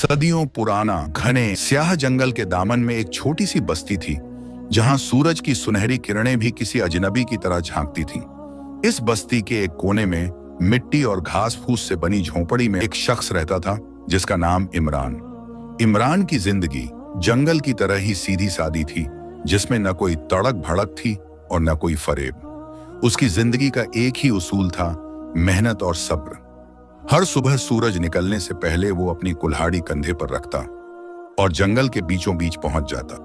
सदियों पुराना घने स्याह जंगल के दामन में एक छोटी सी बस्ती थी, जहां सूरज की सुनहरी किरणें भी किसी अजनबी की तरह झांकती थीं। इस बस्ती के एक कोने में मिट्टी और घास फूस से बनी झोंपड़ी में एक शख्स रहता था, जिसका नाम इमरान। इमरान की जिंदगी जंगल की तरह ही सीधी सादी थी, जिसमें न कोई तड़क भड़क थी और न कोई फरेब। उसकी जिंदगी का एक ही उसूल था, मेहनत और सब्र। हर सुबह सूरज निकलने से पहले वो अपनी कुल्हाड़ी कंधे पर रखता और जंगल के बीचों बीच पहुंच जाता।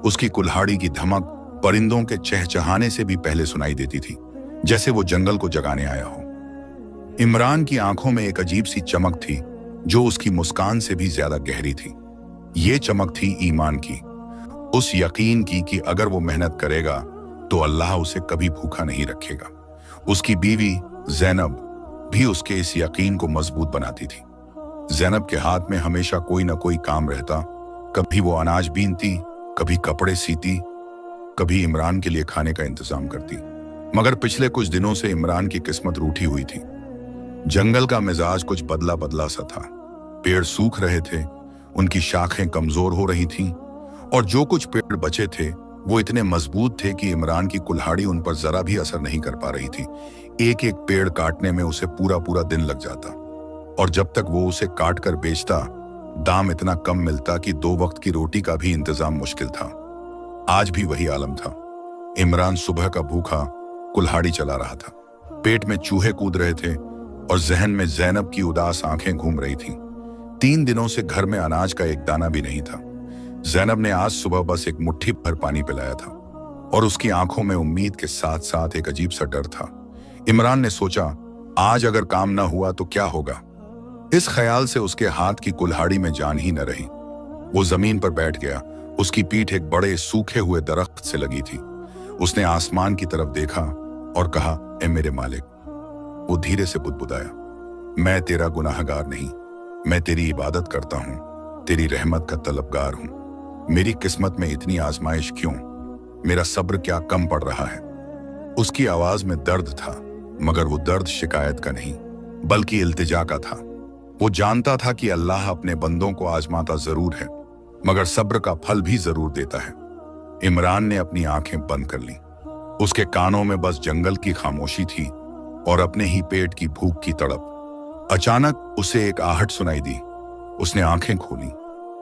उसकी कुल्हाड़ी की धमक परिंदों के चहचहाने से भी पहले सुनाई देती थी, जैसे वो जंगल को जगाने आया हो। इमरान की आंखों में एक अजीब सी चमक थी, जो उसकी मुस्कान से भी ज्यादा गहरी थी। ये चमक थी ईमान की, उस यकीन की कि अगर वो मेहनत करेगा तो अल्लाह उसे कभी भूखा नहीं रखेगा। उसकी बीवी ज़ैनब भी उसके इस यकीन को मजबूत बनाती थी। ज़ैनब के हाथ में हमेशा कोई ना कोई काम रहता। कभी वो अनाज बीनती, कभी कपड़े सीती, कभी इमरान के लिए खाने का इंतजाम करती। मगर पिछले कुछ दिनों से इमरान की किस्मत रूठी हुई थी। जंगल का मिजाज कुछ बदला बदला सा था। पेड़ सूख रहे थे, उनकी शाखें कमजोर हो रही थीं, और जो कुछ पेड़ बचे थे वो इतने मजबूत थे कि इमरान की कुल्हाड़ी उन पर जरा भी असर नहीं कर पा रही थी। एक एक पेड़ काटने में उसे पूरा पूरा दिन लग जाता, और जब तक वो उसे काट कर बेचता, दाम इतना कम मिलता कि 2 वक्त की रोटी का भी इंतजाम मुश्किल था। आज भी वही आलम था। इमरान सुबह का भूखा कुल्हाड़ी चला रहा था। पेट में चूहे कूद रहे थे और जहन में ज़ैनब की उदास आंखें घूम रही थीं। 3 दिनों से घर में अनाज का एक दाना भी नहीं था। ज़ैनब ने आज सुबह बस एक मुट्ठी भर पानी पिलाया था, और उसकी आंखों में उम्मीद के साथ साथ एक अजीब सा डर था। इमरान ने सोचा, आज अगर काम ना हुआ तो क्या होगा। इस ख्याल से उसके हाथ की कुल्हाड़ी में जान ही न रही। वो जमीन पर बैठ गया। उसकी पीठ एक बड़े सूखे हुए दरख्त से लगी थी। उसने आसमान की तरफ देखा और कहा, ए मेरे मालिक। वो धीरे से बुदबुदाया, मैं तेरा गुनाहगार नहीं, मैं तेरी इबादत करता हूं, तेरी रहमत का तलबगार हूं। मेरी किस्मत में इतनी आजमाइश क्यों? मेरा सब्र क्या कम पड़ रहा है? उसकी आवाज में दर्द था, मगर वो दर्द शिकायत का नहीं, बल्कि इल्तिजा का था। वो जानता था कि अल्लाह अपने बंदों को आजमाता जरूर है, मगर सब्र का फल भी जरूर देता है। इमरान ने अपनी आंखें बंद कर ली। उसके कानों में बस जंगल की खामोशी थी और अपने ही पेट की भूख की तड़प। अचानक उसे एक आहट सुनाई दी। उसने आंखें खोली।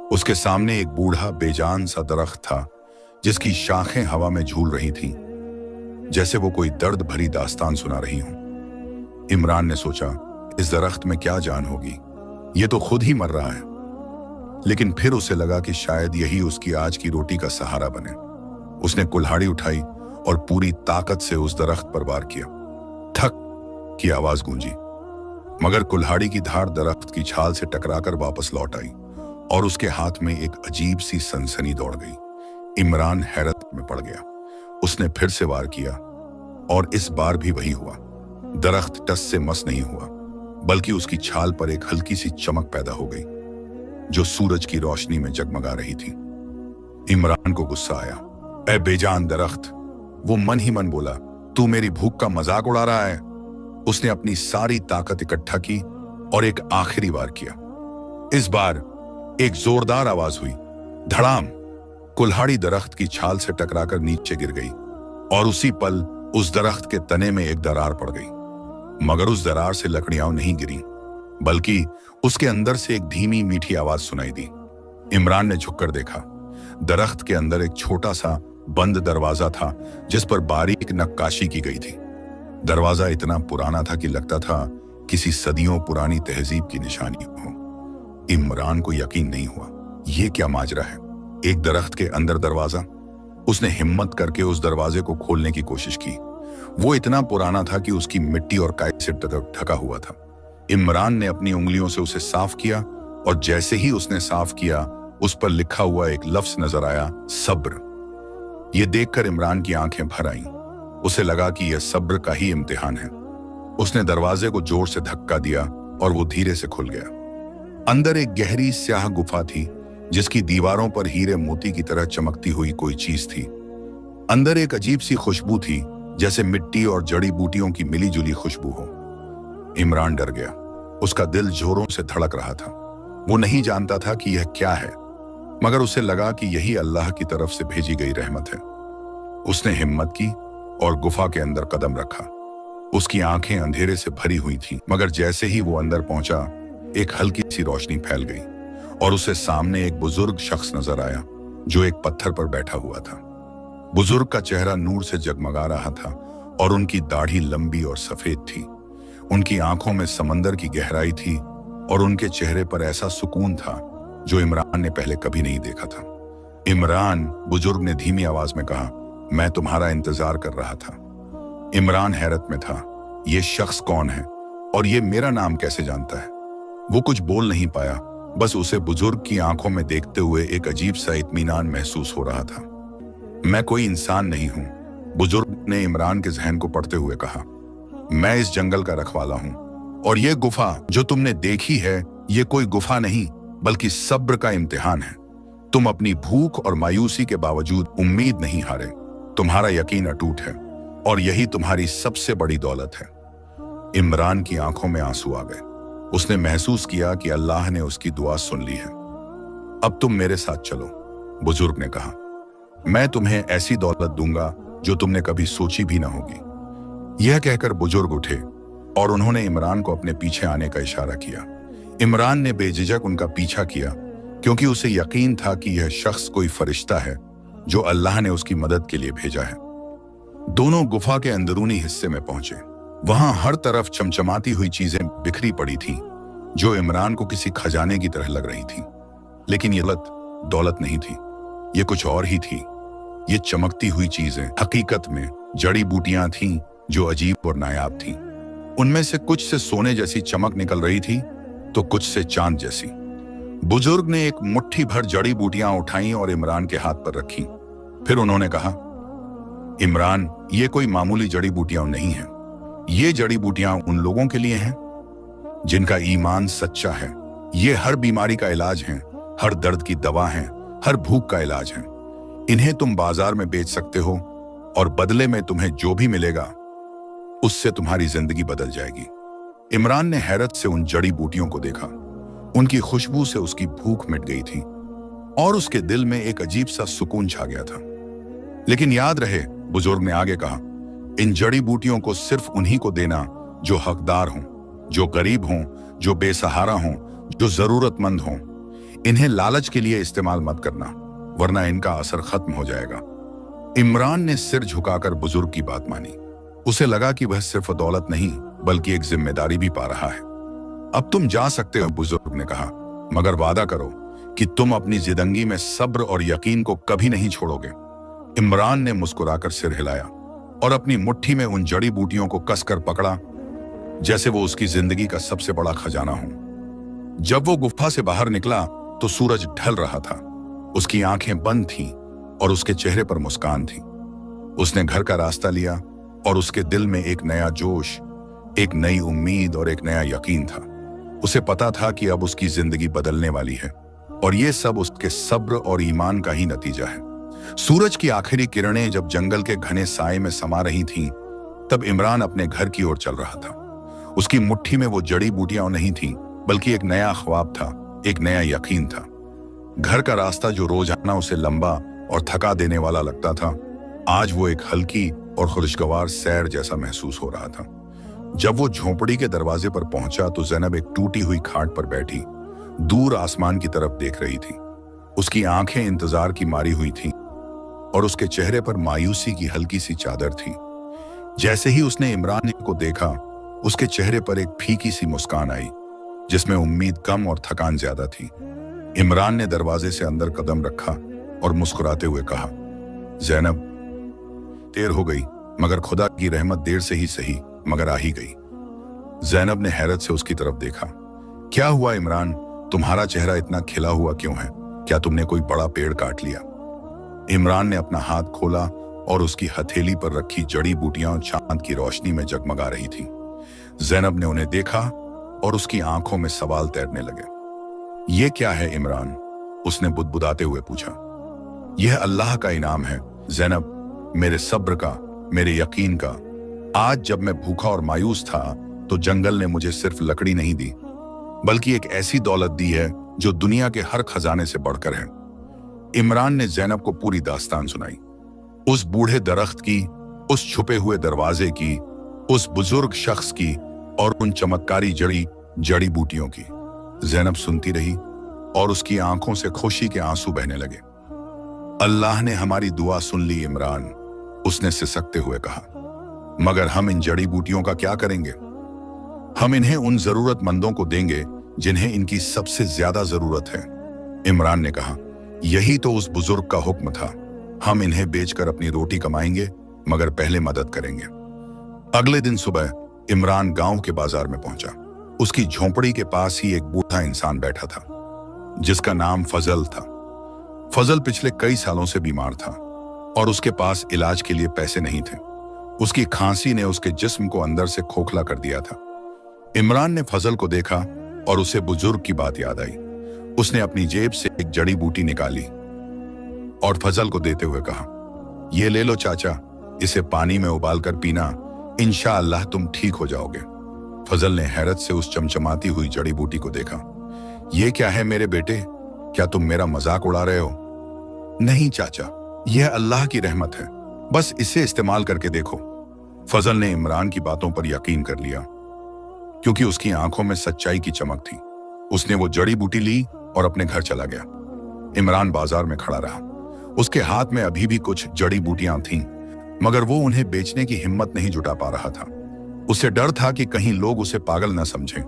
उसके सामने एक बूढ़ा बेजान सा दरख्त था, जिसकी शाखें हवा में झूल रही थीं, जैसे वो कोई दर्द भरी दास्तान सुना रही हूं। इमरान ने सोचा, इस दरख्त में क्या जान होगी, ये तो खुद ही मर रहा है। लेकिन फिर उसे लगा कि शायद यही उसकी आज की रोटी का सहारा बने। उसने कुल्हाड़ी उठाई और पूरी ताकत से उस दरख्त पर वार किया। ठक की आवाज गूंजी, मगर कुल्हाड़ी की धार दरख्त की छाल से टकराकर वापस लौट आई और उसके हाथ में एक अजीब सी सनसनी दौड़ गई। इमरान हैरत में पड़ गया। उसने फिर से वार किया और इस बार भी वही हुआ। दरख्त टस से मस नहीं हुआ, बल्कि उसकी छाल पर एक हल्की सी चमक पैदा हो गई, जो सूरज की रोशनी में जगमगा रही थी। इमरान को गुस्सा आया। ए बेजान दरख्त, वो मन ही मन बोला, तू मेरी भूख का मजाक उड़ा रहा है। उसने अपनी सारी ताकत इकट्ठा की और एक आखिरी वार किया। इस बार एक जोरदार आवाज हुई, धड़ाम। कुल्हाड़ी दरख्त की छाल से टकराकर नीचे गिर गई और उसी पल उस दरख्त के तने में एक दरार पड़ गई। मगर उस दरार से लकड़ियां नहीं गिरी, बल्कि उसके अंदर से एक धीमी मीठी आवाज सुनाई दी। इमरान ने झुककर देखा। दरख्त के अंदर एक छोटा सा बंद दरवाजा था, जिस पर बारीक नक्काशी की गई थी। दरवाजा इतना पुराना था कि लगता था किसी सदियों पुरानी तहजीब की निशानी हो। इमरान को यकीन नहीं हुआ, यह क्या माजरा है, एक दरख्त के अंदर दरवाजा। उसने हिम्मत करके उस दरवाजे को खोलने की कोशिश की। वो इतना पुराना था कि उसकी मिट्टी और काई से ढका हुआ था। इमरान ने अपनी उंगलियों से उसे साफ किया, और जैसे ही उसने साफ किया, उस पर लिखा हुआ एक लफ्ज नजर आया, सब्र। यह देखकर इमरान की आंखें भर आईं। उसे लगा कि यह सब्र का ही इम्तिहान है। उसने दरवाजे को जोर से धक्का दिया और वो धीरे से खुल गया। अंदर एक गहरी स्याह गुफा थी, जिसकी दीवारों पर हीरे मोती की तरह चमकती हुई कोई चीज थी। अंदर एक अजीब सी खुशबू थी, जैसे मिट्टी और जड़ी बूटियों की मिली जुली खुशबू हो। इमरान डर गया। उसका दिल जोरों से धड़क रहा था। वो नहीं जानता था कि यह क्या है, मगर उसे लगा कि यही अल्लाह की तरफ से भेजी गई रहमत है। उसने हिम्मत की और गुफा के अंदर कदम रखा। उसकी आंखें अंधेरे से भरी हुई थीं, मगर जैसे ही वो अंदर पहुंचा, एक हल्की सी रोशनी फैल गई और उसे सामने एक बुजुर्ग शख्स नजर आया जो एक पत्थर पर बैठा हुआ था। बुजुर्ग का चेहरा नूर से जगमगा रहा था और उनकी दाढ़ी लंबी और सफेद थी। उनकी आंखों में समंदर की गहराई थी और उनके चेहरे पर ऐसा सुकून था जो इमरान ने पहले कभी नहीं देखा था। इमरान, बुजुर्ग ने धीमी आवाज में कहा, मैं तुम्हारा इंतजार कर रहा था। इमरान हैरत में था, ये शख्स कौन है और ये मेरा नाम कैसे जानता है? वो कुछ बोल नहीं पाया, बस उसे बुजुर्ग की आंखों में देखते हुए एक अजीब सा इत्मीनान महसूस हो रहा था। मैं कोई इंसान नहीं हूं, बुजुर्ग ने इमरान के जहन को पढ़ते हुए कहा। मैं इस जंगल का रखवाला हूं और ये गुफा जो तुमने देखी है, ये कोई गुफा नहीं बल्कि सब्र का इम्तिहान है। तुम अपनी भूख और मायूसी के बावजूद उम्मीद नहीं हारे। तुम्हारा यकीन अटूट है और यही तुम्हारी सबसे बड़ी दौलत है। इमरान की आंखों में आंसू आ गए। उसने महसूस किया कि अल्लाह ने उसकी दुआ सुन ली है। अब तुम मेरे साथ चलो, बुजुर्ग ने कहा। मैं तुम्हें ऐसी दौलत दूंगा जो तुमने कभी सोची भी ना होगी। यह कहकर बुजुर्ग उठे और उन्होंने इमरान को अपने पीछे आने का इशारा किया। इमरान ने बेझिझक उनका पीछा किया क्योंकि उसे यकीन था कि यह शख्स कोई फरिश्ता है जो अल्लाह ने उसकी मदद के लिए भेजा है। दोनों गुफा के अंदरूनी हिस्से में पहुंचे। वहां हर तरफ चमचमाती हुई चीजें बिखरी पड़ी थीं, जो इमरान को किसी खजाने की तरह लग रही थीं। लेकिन ये दौलत नहीं थी, ये कुछ और ही थी। ये चमकती हुई चीजें हकीकत में जड़ी बूटियां थीं जो अजीब और नायाब थीं। उनमें से कुछ से सोने जैसी चमक निकल रही थी तो कुछ से चांद जैसी। बुजुर्ग ने एक मुट्ठी भर जड़ी बूटियां उठाई और इमरान के हाथ पर रखी। फिर उन्होंने कहा, इमरान, ये कोई मामूली जड़ी बूटियां नहीं हैं। ये जड़ी बूटियां उन लोगों के लिए हैं जिनका ईमान सच्चा है। ये हर बीमारी का इलाज है, हर दर्द की दवा है, हर भूख का इलाज है। इन्हें तुम बाजार में बेच सकते हो और बदले में तुम्हें जो भी मिलेगा उससे तुम्हारी जिंदगी बदल जाएगी। इमरान ने हैरत से उन जड़ी बूटियों को देखा। उनकी खुशबू से उसकी भूख मिट गई थी और उसके दिल में एक अजीब सा सुकून छा गया था। लेकिन याद रहे, बुजुर्ग ने आगे कहा, इन जड़ी बूटियों को सिर्फ उन्हीं को देना जो हकदार हों, जो गरीब हों, जो बेसहारा हों, जो जरूरतमंद हों। इन्हें लालच के लिए इस्तेमाल मत करना, वरना इनका असर खत्म हो जाएगा। इमरान ने सिर झुकाकर बुजुर्ग की बात मानी। उसे लगा कि वह सिर्फ दौलत नहीं बल्कि एक जिम्मेदारी भी पा रहा है। अब तुम जा सकते हो, बुजुर्ग ने कहा, मगर वादा करो कि तुम अपनी जिंदगी में सब्र और यकीन को कभी नहीं छोड़ोगे। इमरान ने मुस्कुराकर सिर हिलाया और अपनी मुट्ठी में उन जड़ी बूटियों को कसकर पकड़ा जैसे वो उसकी जिंदगी का सबसे बड़ा खजाना हो। जब वो गुफा से बाहर निकला तो सूरज ढल रहा था। उसकी आंखें बंद थीं और उसके चेहरे पर मुस्कान थी। उसने घर का रास्ता लिया और उसके दिल में एक नया जोश, एक नई उम्मीद और एक नया यकीन था। उसे पता था कि अब उसकी जिंदगी बदलने वाली है और ये सब उसके सब्र और ईमान का ही नतीजा है। सूरज की आखिरी किरणें जब जंगल के घने साए में समा रही थीं, तब इमरान अपने घर की ओर चल रहा था। उसकी मुट्ठी में वो जड़ी बूटियां नहीं थीं, बल्कि एक नया ख्वाब था, एक नया यकीन था। घर का रास्ता जो रोजाना उसे लंबा और थका देने वाला लगता था, आज वो एक हल्की और खुशगवार सैर जैसा महसूस हो रहा था। जब वो झोंपड़ी के दरवाजे पर पहुंचा तो ज़ैनब एक टूटी हुई खाट पर बैठी दूर आसमान की तरफ देख रही थी। उसकी आंखें इंतजार की मारी हुई थीं और उसके चेहरे पर मायूसी की हल्की सी चादर थी। जैसे ही उसने इमरान को देखा, उसके चेहरे पर एक फीकी सी मुस्कान आई जिसमें उम्मीद कम और थकान ज्यादा थी। इमरान ने दरवाजे से अंदर कदम रखा और मुस्कुराते हुए कहा, ज़ैनब, देर हो गई, मगर खुदा की रहमत देर से ही सही मगर आ ही गई। ज़ैनब ने हैरत से उसकी तरफ देखा। क्या हुआ इमरान, तुम्हारा चेहरा इतना खिला हुआ क्यों है? क्या तुमने कोई बड़ा पेड़ काट लिया? इमरान ने अपना हाथ खोला और उसकी हथेली पर रखी जड़ी बूटियां चांद की रोशनी में जगमगा रही थीं। ज़ैनब ने उन्हें देखा और उसकी आंखों में सवाल तैरने लगे। ये क्या है इमरान? उसने बुदबुदाते हुए पूछा। यह अल्लाह का इनाम है ज़ैनब, मेरे सब्र का, मेरे यकीन का। आज जब मैं भूखा और मायूस था तो जंगल ने मुझे सिर्फ लकड़ी नहीं दी बल्कि एक ऐसी दौलत दी है जो दुनिया के हर खजाने से बढ़कर है। इमरान ने ज़ैनब को पूरी दास्तान सुनाई, उस बूढ़े दरख्त की, उस छुपे हुए दरवाजे की, उस बुजुर्ग शख्स की और उन चमत्कारी जड़ी बूटियों की। ज़ैनब सुनती रही और उसकी आंखों से खुशी के आंसू बहने लगे। अल्लाह ने हमारी दुआ सुन ली इमरान, उसने सिसकते हुए कहा। मगर हम इन जड़ी बूटियों का क्या करेंगे? हम इन्हें उन जरूरतमंदों को देंगे जिन्हें इनकी सबसे ज्यादा जरूरत है। इमरान ने कहा, यही तो उस बुजुर्ग का हुक्म था। हम इन्हें बेचकर अपनी रोटी कमाएंगे, मगर पहले मदद करेंगे। अगले दिन सुबह इमरान गांव के बाजार में पहुंचा। उसकी झोंपड़ी के पास ही एक बूढ़ा इंसान बैठा था, जिसका नाम फजल था। फजल पिछले कई सालों से बीमार था और उसके पास इलाज के लिए पैसे नहीं थे। उसकी खांसी ने उसके जिस्म को अंदर से खोखला कर दिया था। इमरान ने फजल को देखा और उसे बुजुर्ग की बात याद आई। उसने अपनी जेब से एक जड़ी बूटी निकाली और फजल को देते हुए कहा, ये ले लो चाचा, इसे पानी में उबालकर पीना, इंशाअल्लाह तुम ठीक हो जाओगे। फजल ने हैरत से उस चमचमाती हुई जड़ी बूटी को देखा। ये क्या है मेरे बेटे? क्या तुम मेरा मजाक उड़ा रहे हो? नहीं चाचा, यह अल्लाह की रहमत है, बस इसे इस्तेमाल करके देखो। फजल ने इमरान की बातों पर यकीन कर लिया, क्योंकि उसकी आंखों में सच्चाई की चमक थी। उसने वो जड़ी बूटी ली और अपने घर चला गया। इमरान बाजार में खड़ा रहा। उसके हाथ में अभी भी कुछ जड़ी बूटियां थीं, मगर वो उन्हें बेचने की हिम्मत नहीं जुटा पा रहा था। उसे डर था कि कहीं लोग उसे पागल न समझें।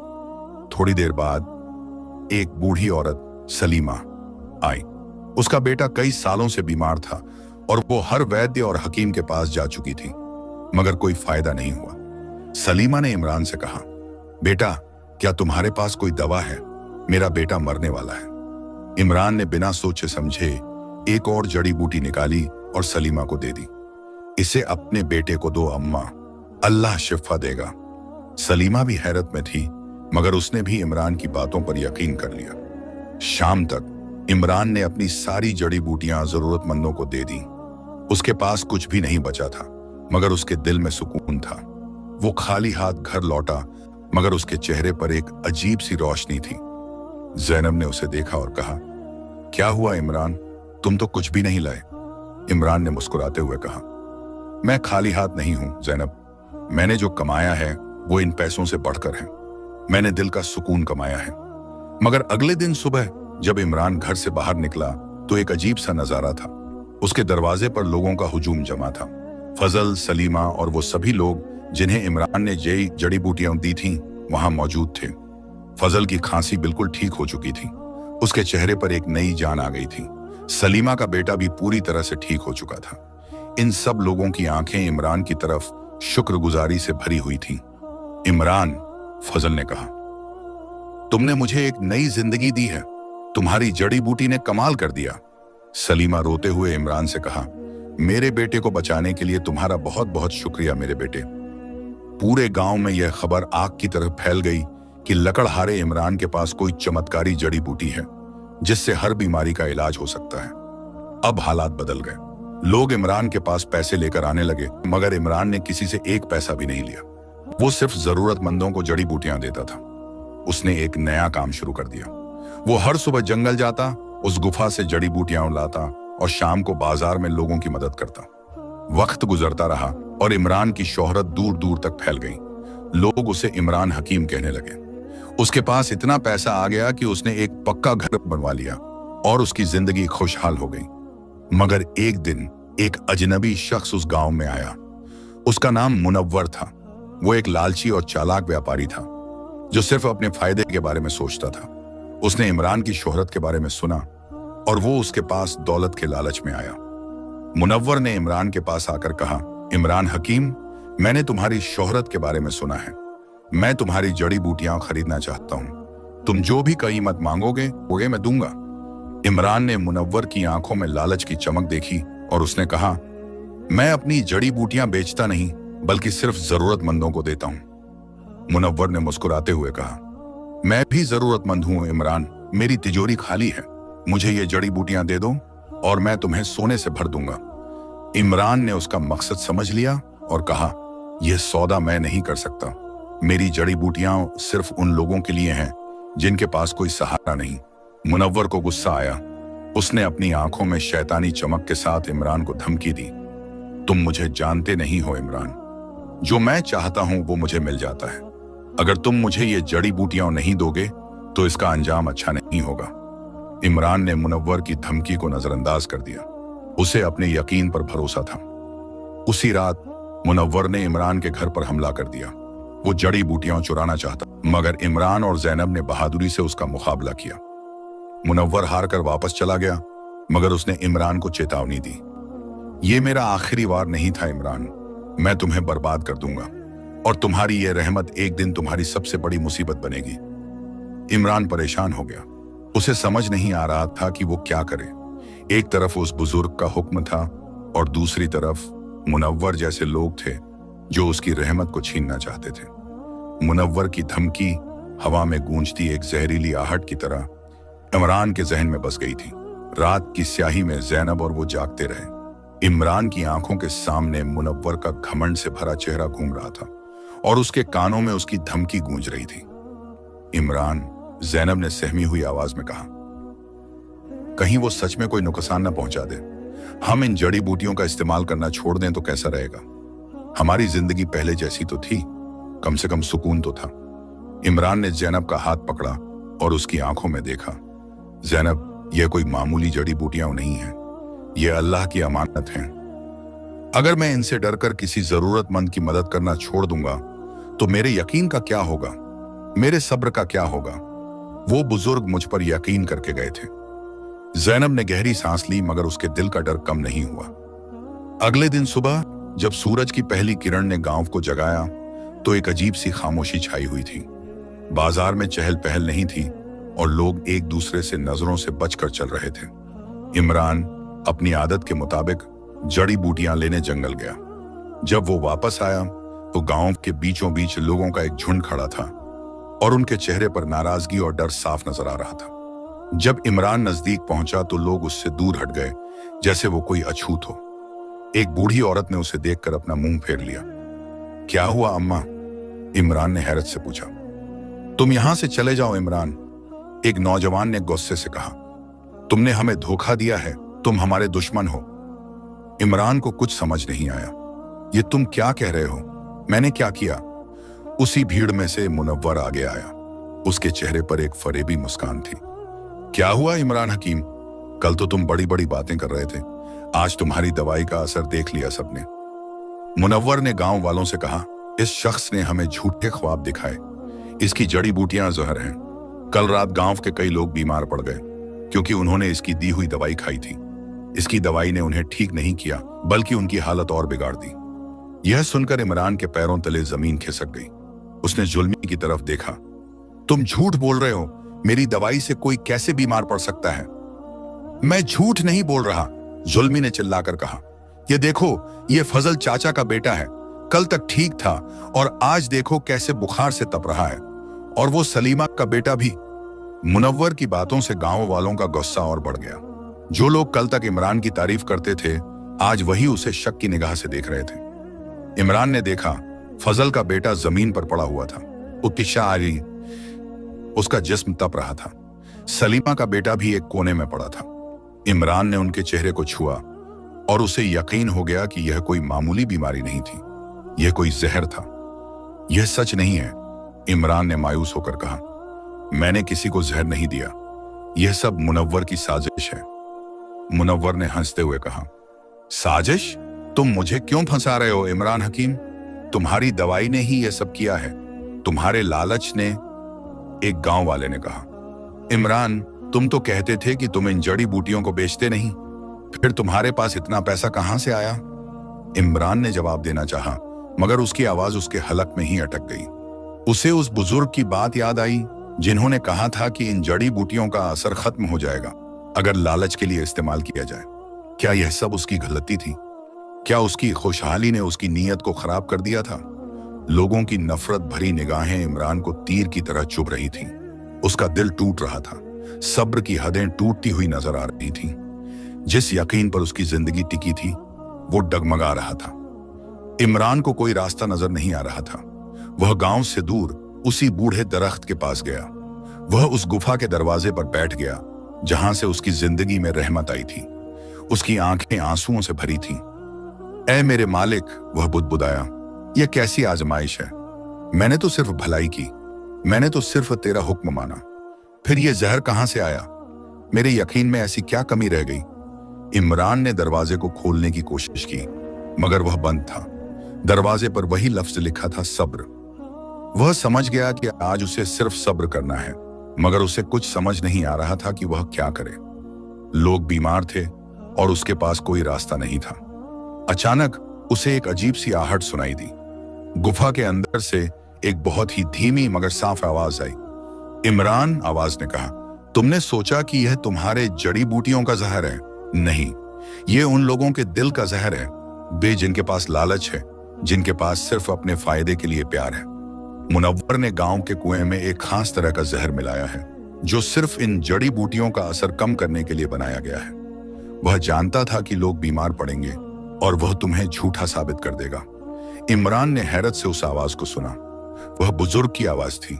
थोड़ी देर बाद एक बूढ़ी औरत सलीमा आई। उसका बेटा कई सालों से बीमार था और वो हर वैद्य और हकीम के पास जा चुकी थी, मगर कोई फायदा नहीं हुआ। सलीमा ने इमरान से कहा, बेटा, क्या तुम्हारे पास कोई दवा है? मेरा बेटा मरने वाला है। इमरान ने बिना सोचे समझे एक और जड़ी बूटी निकाली और सलीमा को दे दी। इसे अपने बेटे को दो अम्मा, अल्लाह शिफा देगा। सलीमा भी हैरत में थी, मगर उसने भी इमरान की बातों पर यकीन कर लिया। शाम तक इमरान ने अपनी सारी जड़ी बूटियां जरूरतमंदों को दे दी। उसके पास कुछ भी नहीं बचा था, मगर उसके दिल में सुकून था। वो खाली हाथ घर लौटा, मगर उसके चेहरे पर एक अजीब सी रोशनी थी। ज़ैनब ने उसे देखा और कहा, क्या हुआ इमरान, तुम तो कुछ भी नहीं लाए? इमरान ने मुस्कुराते हुए कहा, मैं खाली हाथ नहीं हूं ज़ैनब, मैंने जो कमाया है वो इन पैसों से बढ़कर है। मैंने दिल का सुकून कमाया है। मगर अगले दिन सुबह जब इमरान घर से बाहर निकला तो एक अजीब सा नजारा था। उसके दरवाजे पर लोगों का हुजूम जमा था। फजल, सलीमा और वो सभी लोग जिन्हें इमरान ने जड़ी बूटियां दी थीं, वहां मौजूद थे। फजल की खांसी बिल्कुल ठीक हो चुकी थी। उसके चेहरे पर एक नई जान आ गई थी। सलीमा का बेटा भी पूरी तरह से ठीक हो चुका था। इन सब लोगों की आंखें इमरान की तरफ शुक्रगुजारी से भरी हुई थीं। इमरान, फजल ने कहा, तुमने मुझे एक नई जिंदगी दी है। तुम्हारी जड़ी बूटी ने कमाल कर दिया। सलीमा रोते हुए इमरान से कहा, मेरे बेटे को बचाने के लिए तुम्हारा बहुत बहुत शुक्रिया मेरे बेटे। पूरे गांव में यह खबर आग की तरह फैल गई कि लकड़हारे इमरान के पास कोई चमत्कारी जड़ी बूटी है जिससे हर बीमारी का इलाज हो सकता है। अब हालात बदल गए। लोग इमरान के पास पैसे लेकर आने लगे, मगर इमरान ने किसी से एक पैसा भी नहीं लिया। वो सिर्फ जरूरतमंदों को जड़ी बूटियां देता था। उसने एक नया काम शुरू कर दिया। वो हर सुबह जंगल जाता, उस गुफा से जड़ी बूटियां लाता और शाम को बाजार में लोगों की मदद करता। वक्त गुजरता रहा और इमरान की शोहरत दूर दूर तक फैल गई। लोग उसे इमरान हकीम कहने लगे। उसके पास इतना पैसा आ गया कि उसने एक पक्का घर बनवा लिया और उसकी जिंदगी खुशहाल हो गई। मगर एक दिन एक अजनबी शख्स उस गांव में आया। उसका नाम मुनव्वर था। वो एक लालची और चालाक व्यापारी था जो सिर्फ अपने फायदे के बारे में सोचता था। उसने इमरान की शोहरत के बारे में सुना और वो उसके पास दौलत के लालच में आया। मुनव्वर ने इमरान के पास आकर कहा, इमरान हकीम, मैंने तुम्हारी शोहरत के बारे में सुना है। मैं तुम्हारी जड़ी बूटियां खरीदना चाहता हूं। तुम जो भी कीमत मांगोगे वो मैं दूंगा। इमरान ने मुनव्वर की आंखों में लालच की चमक देखी और उसने कहा, मैं अपनी जड़ी बूटियां बेचता नहीं, बल्कि सिर्फ जरूरतमंदों को देता हूं। मुनव्वर ने मुस्कुराते हुए कहा, मैं भी जरूरतमंद हूं इमरान, मेरी तिजोरी खाली है। मुझे ये जड़ी बूटियां दे दो और मैं तुम्हें सोने से भर दूंगा। इमरान ने उसका मकसद समझ लिया और कहा, यह सौदा मैं नहीं कर सकता। मेरी जड़ी बूटियां सिर्फ उन लोगों के लिए हैं जिनके पास कोई सहारा नहीं। मुनव्वर को गुस्सा आया। उसने अपनी आंखों में शैतानी चमक के साथ इमरान को धमकी दी। तुम मुझे जानते नहीं हो इमरान, जो मैं चाहता हूं वो मुझे मिल जाता है। अगर तुम मुझे ये जड़ी बूटियां नहीं दोगे तो इसका अंजाम अच्छा नहीं होगा। इमरान ने मुनव्वर की धमकी को नजरअंदाज कर दिया। उसे अपने यकीन पर भरोसा था। उसी रात मुनव्वर ने इमरान के घर पर हमला कर दिया। वो जड़ी बूटियां चुराना चाहता, मगर इमरान और जैनब ने बहादुरी से उसका मुकाबला किया। मुनव्वर हार कर वापस चला गया, मगर उसने इमरान को चेतावनी दी। ये मेरा आखिरी वार नहीं था इमरान, मैं तुम्हें बर्बाद कर दूंगा और तुम्हारी ये रहमत एक दिन तुम्हारी सबसे बड़ी मुसीबत बनेगी। इमरान परेशान हो गया। उसे समझ नहीं आ रहा था कि वो क्या करे। एक तरफ उस बुजुर्ग का हुक्म था और दूसरी तरफ मुनव्वर जैसे लोग थे जो उसकी रहमत को छीनना चाहते थे। मुनव्वर की धमकी हवा में गूंजती एक जहरीली आहट की तरह इमरान के जहन में बस गई थी। रात की स्याही में जैनब और वो जागते रहे। इमरान की आंखों के सामने मुनव्वर का घमंड से भरा चेहरा घूम रहा था और उसके कानों में उसकी धमकी गूंज रही थी। इमरान, जैनब ने सहमी हुई आवाज में कहा, कहीं वो सच में कोई नुकसान न पहुंचा दे। हम इन जड़ी बूटियों का इस्तेमाल करना छोड़ दें तो कैसा रहेगा? हमारी जिंदगी पहले जैसी तो थी, कम से कम सुकून तो था। इमरान ने जैनब का हाथ पकड़ा और उसकी आंखों में देखा। जैनब, यह कोई मामूली जड़ी बूटियां नहीं हैं, ये अल्लाह की अमानत हैं। अगर मैं इनसे डरकर किसी जरूरतमंद की मदद करना छोड़ दूंगा तो मेरे यकीन का क्या होगा, मेरे सब्र का क्या होगा? वो बुजुर्ग मुझ पर यकीन करके गए थे। जैनब ने गहरी सांस ली, मगर उसके दिल का डर कम नहीं हुआ। अगले दिन सुबह जब सूरज की पहली किरण ने गांव को जगाया तो एक अजीब सी खामोशी छाई हुई थी। बाजार में चहल पहल नहीं थी और लोग एक दूसरे से नजरों से बचकर चल रहे थे। इमरान अपनी आदत के मुताबिक जड़ी बूटियां लेने जंगल गया। जब वो वापस आया तो गांव के बीचों बीच लोगों का एक झुंड खड़ा था और उनके चेहरे पर नाराजगी और डर साफ नजर आ रहा था। जब इमरान नजदीक पहुंचा तो लोग उससे दूर हट गए, जैसे वो कोई अछूत हो। एक बूढ़ी औरत ने उसे देखकर अपना मुंह फेर लिया। क्या हुआ अम्मा? इमरान ने हैरत से पूछा। तुम यहां से चले जाओ इमरान, एक नौजवान ने गुस्से से कहा। तुमने हमें धोखा दिया है, तुम हमारे दुश्मन हो। इमरान को कुछ समझ नहीं आया। ये तुम क्या कह रहे हो? मैंने क्या किया? उसी भीड़ में से मुनव्वर आगे आया। उसके चेहरे पर एक फरेबी मुस्कान थी। क्या हुआ इमरान हकीम? कल तो तुम बड़ी बड़ी बातें कर रहे थे, आज तुम्हारी दवाई का असर देख लिया सबने। मुनव्वर ने गांव वालों से कहा, इस शख्स ने हमें झूठे ख्वाब दिखाए, इसकी जड़ी बूटियां जहर हैं। कल रात गांव के कई लोग बीमार पड़ गए क्योंकि उन्होंने इसकी दी हुई दवाई खाई थी। इसकी दवाई ने उन्हें ठीक नहीं किया, बल्कि उनकी हालत और बिगाड़ दी। यह सुनकर इमरान के पैरों तले जमीन खिसक गई। उसने जुल्मी की तरफ देखा। तुम झूठ बोल रहे हो, मेरी दवाई से कोई कैसे बीमार पड़ सकता है? मैं झूठ नहीं बोल रहा, जुल्मी ने चिल्लाकर कहा। ये देखो, ये फजल चाचा का बेटा है, कल तक ठीक था और आज देखो कैसे बुखार से तप रहा है, और वो सलीमा का बेटा भी। मुनव्वर की बातों से गांव वालों का गुस्सा और बढ़ गया। जो लोग कल तक इमरान की तारीफ करते थे, आज वही उसे शक की निगाह से देख रहे थे। इमरान ने देखा, फजल का बेटा जमीन पर पड़ा हुआ था, उत्तिशा आ रही, उसका जिस्म तप रहा था। सलीमा का बेटा भी एक कोने में पड़ा था। इमरान ने उनके चेहरे को छुआ और उसे यकीन हो गया कि यह कोई मामूली बीमारी नहीं थी, यह कोई जहर था। यह सच नहीं है, इमरान ने मायूस होकर कहा। मैंने किसी को जहर नहीं दिया, यह सब मुनव्वर की साजिश है। मुनव्वर ने हंसते हुए कहा, साजिश? तुम मुझे क्यों फंसा रहे हो इमरान हकीम? तुम्हारी दवाई ने ही यह सब किया है, तुम्हारे लालच ने, एक गांव वाले ने कहा। इमरान, तुम तो कहते थे कि तुम इन जड़ी बूटियों को बेचते नहीं, फिर तुम्हारे पास इतना पैसा कहां से आया? इमरान ने जवाब देना चाहा, मगर उसकी आवाज उसके हलक में ही अटक गई। उसे उस बुजुर्ग की बात याद आई जिन्होंने कहा था कि इन जड़ी बूटियों का असर खत्म हो जाएगा अगर लालच के लिए इस्तेमाल किया जाए। क्या यह सब उसकी गलती थी? क्या उसकी खुशहाली ने उसकी नीयत को खराब कर दिया था? लोगों की नफरत भरी निगाहें इमरान को तीर की तरह चुभ रही थीं। उसका दिल टूट रहा था, सब्र की हदें टूटती हुई नजर आ रही थीं। जिस यकीन पर उसकी जिंदगी टिकी थी, वो डगमगा रहा था। इमरान को कोई रास्ता नजर नहीं आ रहा था। वह गांव से दूर उसी बूढ़े दरख्त के पास गया। वह उस गुफा के दरवाजे पर बैठ गया जहां से उसकी जिंदगी में रहमत आई थी। उसकी आंखें आंसुओं से भरी थीं। ऐ मेरे मालिक, वह बुदबुदाया, यह कैसी आजमाइश है? मैंने तो सिर्फ भलाई की, मैंने तो सिर्फ तेरा हुक्म माना, फिर यह जहर कहां से आया? मेरे यकीन में ऐसी क्या कमी रह गई? इमरान ने दरवाजे को खोलने की कोशिश की, मगर वह बंद था। दरवाजे पर वही लफ्ज लिखा था, सब्र। वह समझ गया कि आज उसे सिर्फ सब्र करना है, मगर उसे कुछ समझ नहीं आ रहा था कि वह क्या करे। लोग बीमार थे और उसके पास कोई रास्ता नहीं था। अचानक उसे एक अजीब सी आहट सुनाई दी। गुफा के अंदर से एक बहुत ही धीमी मगर साफ आवाज आई। इमरान, आवाज ने कहा, तुमने सोचा कि यह तुम्हारे जड़ी बूटियों का जहर है? नहीं, ये उन लोगों के दिल का जहर है, वे जिनके पास लालच है, जिनके पास सिर्फ अपने फायदे के लिए प्यार है। मुनव्वर ने गांव के कुएं में एक खास तरह का जहर मिलाया है, जो सिर्फ इन जड़ी बूटियों का असर कम करने के लिए बनाया गया है। वह जानता था कि लोग बीमार पड़ेंगे और वह तुम्हें झूठा साबित कर देगा। इमरान ने हैरत से उस आवाज को सुना। वह बुजुर्ग की आवाज थी।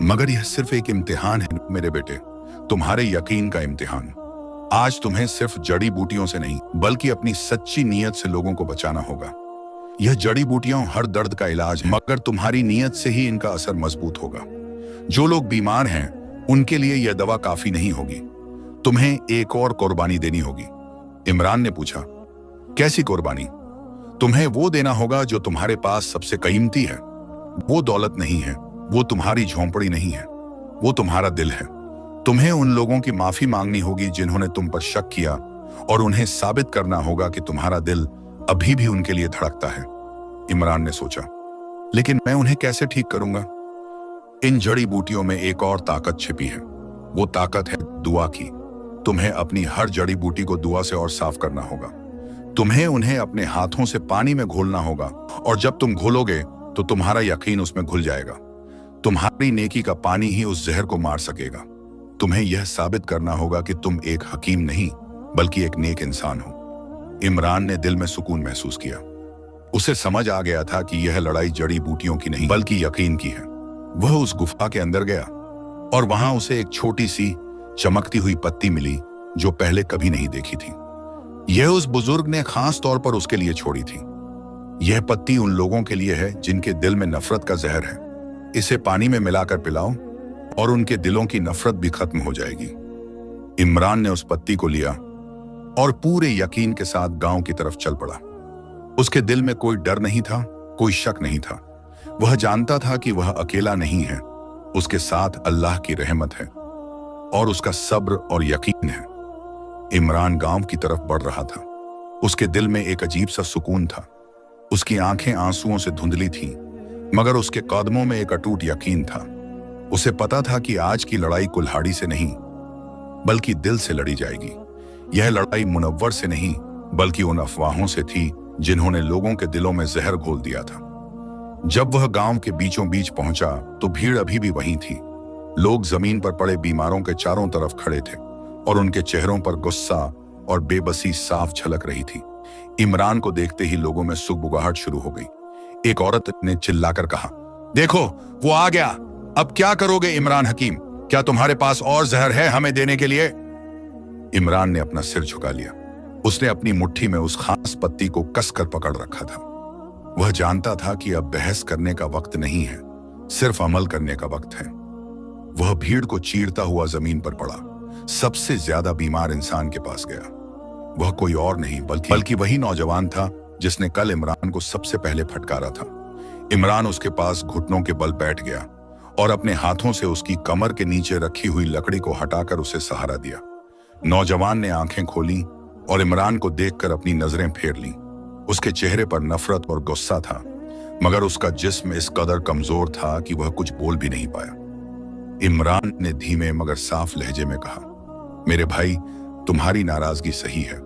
मगर यह सिर्फ एक इम्तिहान है मेरे बेटे, तुम्हारे यकीन का इम्तिहान। आज तुम्हें सिर्फ जड़ी बूटियों से नहीं, बल्कि अपनी सच्ची नीयत से लोगों को बचाना होगा। यह जड़ी बूटियां हर दर्द का इलाज है, मगर तुम्हारी नीयत से ही इनका असर मजबूत होगा। जो लोग बीमार हैं, उनके लिए यह दवा काफी नहीं होगी। तुम्हें एक और कुर्बानी देनी होगी। इमरान ने पूछा, कैसी कुर्बानी? तुम्हें वो देना होगा जो तुम्हारे पास सबसे कीमती है। वो दौलत नहीं है, वो तुम्हारी झोंपड़ी नहीं है, वो तुम्हारा दिल है। तुम्हें उन लोगों की माफी मांगनी होगी जिन्होंने तुम पर शक किया, और उन्हें साबित करना होगा कि तुम्हारा दिल अभी भी उनके लिए धड़कता है। इमरान ने सोचा, लेकिन मैं उन्हें कैसे ठीक करूंगा? इन जड़ी बूटियों में एक और ताकत छिपी है। वो ताकत है दुआ की। तुम्हें अपनी हर जड़ी बूटी को दुआ से और साफ करना होगा। तुम्हें उन्हें अपने हाथों से पानी में घोलना होगा, और जब तुम घोलोगे तो तुम्हारा यकीन उसमें घुल जाएगा। तुम्हारी नेकी का पानी ही उस जहर को मार सकेगा। तुम्हें यह साबित करना होगा कि तुम एक हकीम नहीं, बल्कि एक नेक इंसान हो। इमरान ने दिल में सुकून महसूस किया। उसे समझ आ गया था कि यह लड़ाई जड़ी बूटियों की नहीं, बल्कि यकीन की है। वह उस गुफा के अंदर गया, और वहां उसे एक छोटी सी चमकती हुई पत्ती मिली जो पहले कभी नहीं देखी थी। यह उस बुजुर्ग ने खास तौर पर उसके लिए छोड़ी थी। यह पत्ती उन लोगों के लिए है जिनके दिल में नफरत का जहर है। इसे पानी में मिलाकर पिलाओ और उनके दिलों की नफरत भी खत्म हो जाएगी। इमरान ने उस पत्ती को लिया और पूरे यकीन के साथ गांव की तरफ चल पड़ा। उसके दिल में कोई डर नहीं था, कोई शक नहीं था। वह जानता था कि वह अकेला नहीं है, उसके साथ अल्लाह की रहमत है और उसका सब्र और यकीन है। इमरान गांव की तरफ बढ़ रहा था। उसके दिल में एक अजीब सा सुकून था। उसकी आंखें आंसुओं से धुंधली थीं, मगर उसके कदमों में एक अटूट यकीन था। उसे पता था कि आज की लड़ाई कुल्हाड़ी से नहीं, बल्कि दिल से लड़ी जाएगी। यह लड़ाई मुनव्वर से नहीं, बल्कि उन अफवाहों से थी जिन्होंने लोगों के दिलों में जहर घोल दिया था। जब वह गांव के बीचों बीच पहुंचा तो भीड़ अभी भी वहीं थी। लोग जमीन पर पड़े बीमारों के चारों तरफ खड़े थे और उनके चेहरों पर गुस्सा और बेबसी साफ झलक रही थी। इमरान को देखते ही लोगों में सुगबुगाहट शुरू हो गई। एक औरत ने चिल्लाकर कहा, देखो वो आ गया। अब क्या करोगे इमरान हकीम? क्या तुम्हारे पास और जहर है हमें देने के लिए? इमरान ने अपना सिर झुका लिया। उसने अपनी मुट्ठी में उस खास पत्ती को कसकर पकड़ रखा था। वह जानता था कि अब बहस करने का वक्त नहीं है, सिर्फ अमल करने का वक्त है। वह भीड़ को चीरता हुआ जमीन पर पड़ा। सबसे ज्यादा बीमार इंसान के पास गया। वह कोई और नहीं बल्कि वही नौजवान था जिसने कल इमरान को सबसे पहले फटकारा था। इमरान उसके पास घुटनों के बल बैठ गया और अपने हाथों से उसकी कमर के नीचे रखी हुई लकड़ी को हटाकर उसे सहारा दिया। नौजवान ने आंखें खोली और इमरान को देखकर अपनी नजरें फेर लीं। उसके चेहरे पर नफरत और गुस्सा था, मगर उसका जिस्म इस कदर कमजोर था कि वह कुछ बोल भी नहीं पाया। इमरान ने धीमे मगर साफ लहजे में कहा, मेरे भाई, तुम्हारी नाराजगी सही है।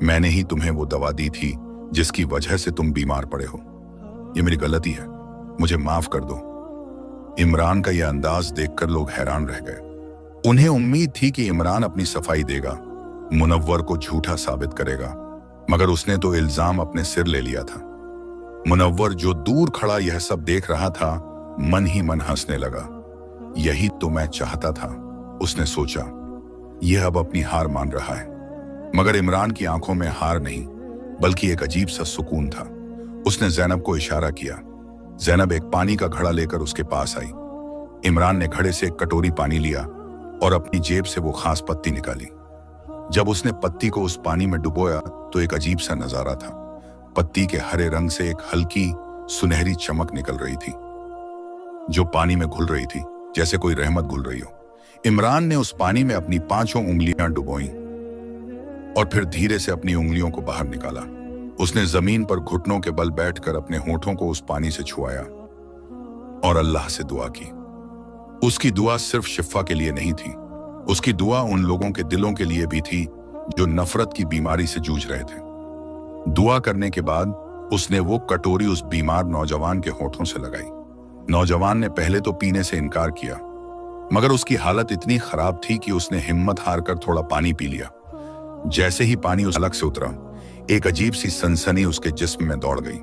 मैंने ही तुम्हें वो दवा दी थी जिसकी वजह से तुम बीमार पड़े हो। ये मेरी गलती है, मुझे माफ कर दो। इमरान का यह अंदाज देखकर लोग हैरान रह गए। उन्हें उम्मीद थी कि इमरान अपनी सफाई देगा, मुनव्वर को झूठा साबित करेगा, मगर उसने तो इल्जाम अपने सिर ले लिया था। मुनव्वर जो दूर खड़ा यह सब देख रहा था, मन ही मन हंसने लगा। यही तो मैं चाहता था, उसने सोचा। यह अब अपनी हार मान रहा है। मगर इमरान की आंखों में हार नहीं, बल्कि एक अजीब सा सुकून था। उसने ज़ैनब को इशारा किया। ज़ैनब एक पानी का घड़ा लेकर उसके पास आई। इमरान ने घड़े से एक कटोरी पानी लिया और अपनी जेब से वो खास पत्ती निकाली। जब उसने पत्ती को उस पानी में डुबोया तो एक अजीब सा नजारा था। पत्ती के हरे रंग से एक हल्की सुनहरी चमक निकल रही थी, जो पानी में घुल रही थी, जैसे कोई रहमत घुल रही हो। इमरान ने उस पानी में अपनी 5 उंगलियां डुबोईं और फिर धीरे से अपनी उंगलियों को बाहर निकाला। उसने जमीन पर घुटनों के बल बैठकर अपने होठों को उस पानी से छुआया और अल्लाह से दुआ की। उसकी दुआ सिर्फ शिफा के लिए नहीं थी, उसकी दुआ उन लोगों के दिलों के लिए भी थी जो नफरत की बीमारी से जूझ रहे थे। दुआ करने के बाद उसने वो कटोरी उस बीमार नौजवान के होठों से लगाई। नौजवान ने पहले तो पीने से इनकार किया, मगर उसकी हालत इतनी खराब थी कि उसने हिम्मत हारकर थोड़ा पानी पी लिया। जैसे ही पानी उस हलक से उतरा, एक अजीब सी सनसनी उसके जिस्म में दौड़ गई।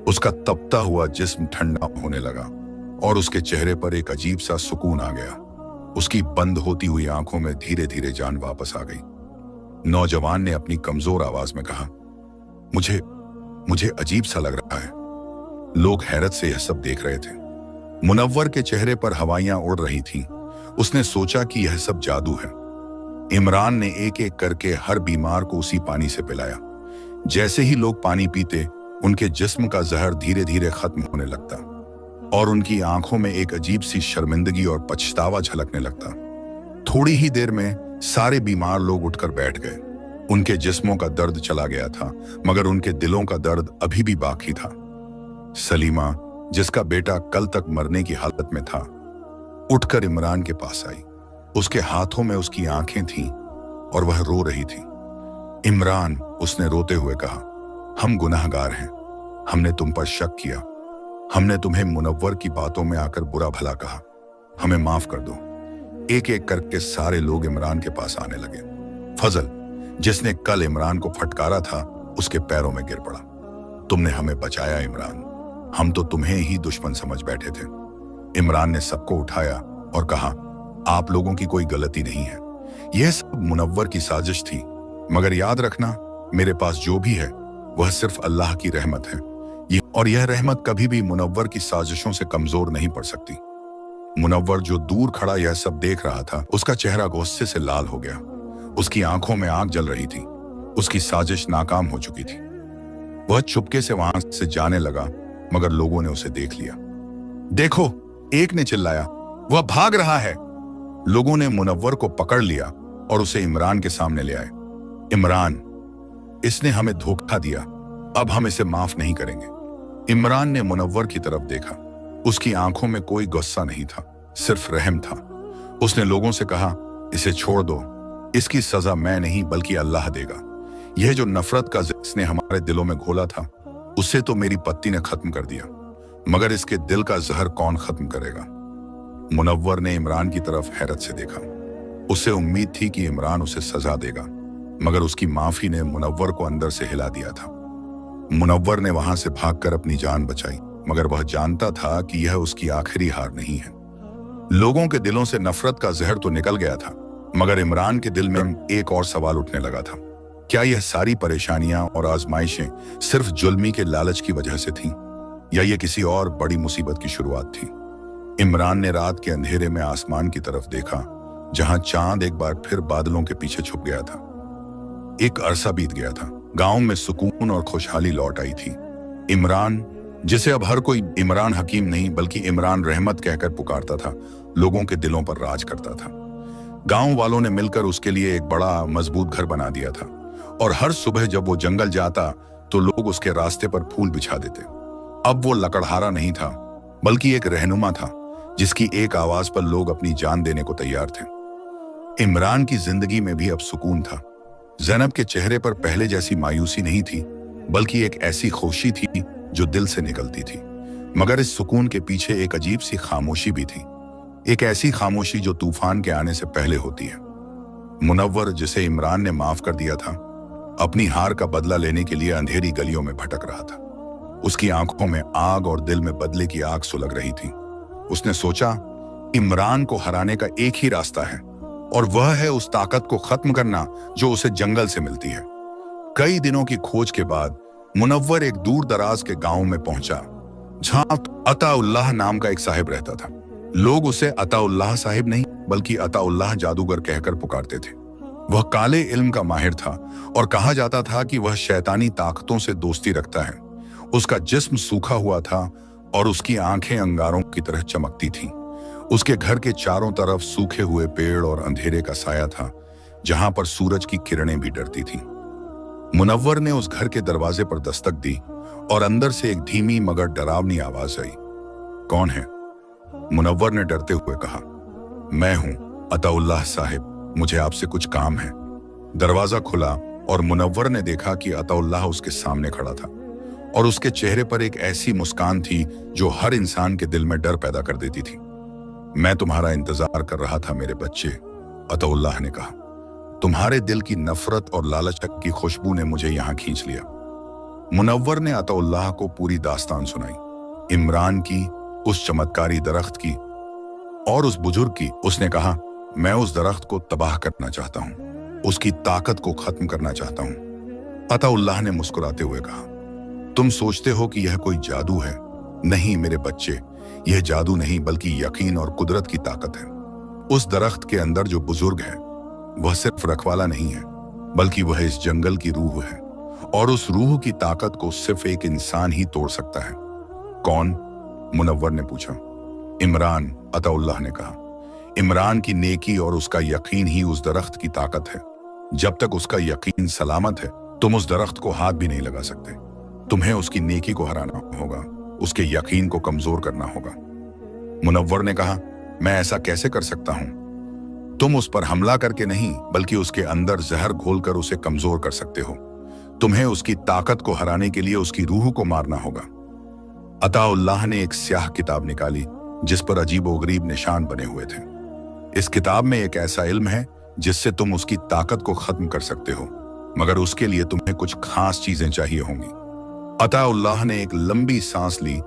उसका तपता हुआ जिस्म ठंडा होने लगा और उसके चेहरे पर एक अजीब सा सुकून आ गया। उसकी बंद होती हुई आंखों में धीरे धीरे जान वापस आ गई। नौजवान ने अपनी कमजोर आवाज में कहा, मुझे अजीब सा लग रहा है। लोग हैरत से यह सब देख रहे थे। मुनव्वर के चेहरे पर हवाइयां उड़ रही थीं। उसने सोचा कि यह सब जादू है। इमरान ने एक एक करके हर बीमार को उसी पानी से पिलाया। जैसे ही लोग पानी पीते, उनके जिस्म का जहर धीरे धीरे खत्म होने लगता और उनकी आंखों में एक अजीब सी शर्मिंदगी और पछतावा झलकने लगता। थोड़ी ही देर में सारे बीमार लोग उठकर बैठ गए। उनके जिस्मों का दर्द चला गया था, मगर उनके दिलों का दर्द अभी भी बाकी था। सलीमा, जिसका बेटा कल तक मरने की हालत में था, उठकर इमरान के पास आई। उसके हाथों में उसकी आंखें थीं और वह रो रही थी। इमरान, उसने रोते हुए कहा, हम गुनाहगार हैं। हमने तुम पर शक किया। हमने तुम्हें मुनव्वर की बातों में आकर बुरा भला कहा। हमें माफ कर दो। एक एक करके सारे लोग इमरान के पास आने लगे। फजल, जिसने कल इमरान को फटकारा था, उसके पैरों में गिर पड़ा। तुमने हमें बचाया इमरान। हम तो तुम्हें ही दुश्मन समझ बैठे थे। इमरान ने सबको उठाया और कहा, आप लोगों की कोई गलती नहीं है। यह सब मुनव्वर की साजिश थी। मगर याद रखना, मेरे पास जो भी है वह सिर्फ अल्लाह की रहमत है। और यह रहमत कभी भी मुनव्वर की साजिशों से कमजोर नहीं पड़ सकती। मुनव्वर, जो दूर खड़ा यह सब देख रहा था, उसका चेहरा गुस्से से लाल हो गया। उसकी आंखों में आग जल रही थी। उसकी साजिश नाकाम हो चुकी थी। वह चुपके से वहां से जाने लगा, मगर लोगों ने उसे देख लिया। देखो, एक ने चिल्लाया, वह भाग रहा है। लोगों ने मुनव्वर को पकड़ लिया और उसे इमरान के सामने ले आए। इमरान, इसने हमें धोखा दिया। अब हम इसे माफ नहीं करेंगे। इमरान ने मुनव्वर की तरफ देखा। उसकी आंखों में कोई गुस्सा नहीं था, सिर्फ रहम था। उसने लोगों से कहा, इसे छोड़ दो। इसकी सजा मैं नहीं बल्कि अल्लाह देगा। यह जो नफरत का इसने हमारे दिलों में घोला था, उसे तो मेरी पत्ती ने खत्म कर दिया, मगर इसके दिल का जहर कौन खत्म करेगा? मुनव्वर ने इमरान की तरफ हैरत से देखा। उसे उम्मीद थी कि इमरान उसे सजा देगा, मगर उसकी माफी ने मुनव्वर को अंदर से हिला दिया था। मुनव्वर ने वहां से भागकर अपनी जान बचाई, मगर वह जानता था कि यह उसकी आखिरी हार नहीं है। लोगों के दिलों से नफरत का जहर तो निकल गया था, मगर इमरान के दिल में एक और सवाल उठने लगा था। क्या यह सारी परेशानियां और आजमाइशें सिर्फ जुल्मी के लालच की वजह से थीं, या यह किसी और बड़ी मुसीबत की शुरुआत थी? इमरान ने रात के अंधेरे में आसमान की तरफ देखा, जहां चांद एक बार फिर बादलों के पीछे छुप गया था। एक अरसा बीत गया था। गांव में सुकून और खुशहाली लौट आई थी। इमरान, जिसे अब हर कोई इमरान हकीम नहीं बल्कि इमरान रहमत कहकर पुकारता था, लोगों के दिलों पर राज करता था। गांव वालों ने मिलकर उसके लिए एक बड़ा मजबूत घर बना दिया था, और हर सुबह जब वो जंगल जाता तो लोग उसके रास्ते पर फूल बिछा देते। अब वो लकड़हारा नहीं था, बल्कि एक रहनुमा था, जिसकी एक आवाज पर लोग अपनी जान देने को तैयार थे। इमरान की जिंदगी में भी अब सुकून था। ज़ैनब के चेहरे पर पहले जैसी मायूसी नहीं थी, बल्कि एक ऐसी खुशी थी जो दिल से निकलती थी। मगर इस सुकून के पीछे एक अजीब सी खामोशी भी थी, एक ऐसी खामोशी जो तूफान के आने से पहले होती है। मुनव्वर, जिसे इमरान ने माफ कर दिया था, अपनी हार का बदला लेने के लिए अंधेरी गलियों में भटक रहा था। उसकी आंखों में आग और दिल में बदले की आग सुलग रही थी। उसने सोचा, इमरान को हराने का एक ही रास्ता है, और वह है उस ताकत को खत्म करना जो उसे जंगल से मिलती है। कई दिनों की खोज के बाद मुनव्वर एक दूर दराज के गांव में पहुंचा, जहां अताउल्लाह नाम का एक साहिब रहता था। लोग उसे अताउल्लाह साहिब नहीं बल्कि अताउल्लाह जादूगर कहकर पुकारते थे। वह काले इल्म का माहिर था और कहा जाता था कि वह शैतानी ताकतों से दोस्ती रखता है। उसका जिस्म सूखा हुआ था और उसकी आंखें अंगारों की तरह चमकती थीं। उसके घर के चारों तरफ सूखे हुए पेड़ और अंधेरे का साया था, जहां पर सूरज की किरणें भी डरती थीं। मुनव्वर ने उस घर के दरवाजे पर दस्तक दी और अंदर से एक धीमी मगर डरावनी आवाज आई। कौन है? मुनव्वर ने डरते हुए कहा। मैं हूं अताउल्लाह साहिब, मुझे आपसे कुछ काम है। दरवाजा खुला और मुनव्वर ने देखा कि अताउल्लाह उसके सामने खड़ा था और उसके चेहरे पर एक ऐसी मुस्कान थी जो हर इंसान के दिल में डर पैदा कर देती थी। मैं तुम्हारा इंतजार कर रहा था मेरे बच्चे, अताउल्लाह ने कहा। तुम्हारे दिल की नफरत और लालच की खुशबू ने मुझे यहां खींच लिया। मुनव्वर ने अताउल्लाह को पूरी दास्तान सुनाई, इमरान की, उस चमत्कारी दरख्त की और उस बुजुर्ग की। उसने कहा, मैं उस दरख्त को तबाह करना चाहता हूं, उसकी ताकत को खत्म करना चाहता हूं। अताउल्लाह ने मुस्कुराते हुए कहा, तुम सोचते हो कि यह कोई जादू है? नहीं मेरे बच्चे, यह जादू नहीं बल्कि यकीन और कुदरत की ताकत है। उस दरख्त के अंदर जो बुजुर्ग है वह सिर्फ रखवाला नहीं है बल्कि वह इस जंगल की रूह है, और उस रूह की ताकत को सिर्फ एक इंसान ही तोड़ सकता है। कौन? मुनव्वर ने पूछा। इमरान, अताउल्लाह ने कहा। इमरान की नेकी और उसका यकीन ही उस दरख्त की ताकत है। जब तक उसका यकीन सलामत है तुम उस दरख्त को हाथ भी नहीं लगा सकते। तुम्हें उसकी नेकी को हराना होगा, उसके यकीन को कमजोर करना होगा। मुनव्वर ने कहा, मैं ऐसा कैसे कर सकता हूं? तुम उस पर हमला करके नहीं बल्कि उसके अंदर जहर घोलकर उसे कमजोर कर सकते हो। तुम्हें उसकी ताकत को हराने के लिए उसकी रूह को मारना होगा। अताउल्लाह ने एक स्याह किताब निकाली जिस पर अजीबोगरीब निशान बने हुए थे। इस किताब में एक ऐसा इल्म है जिससे तुम उसकी ताकत को खत्म कर सकते हो, मगर उसके लिए तुम्हें कुछ खास चीजें चाहिए होंगी। अताउल्लाह ने एक लंबी सांस ली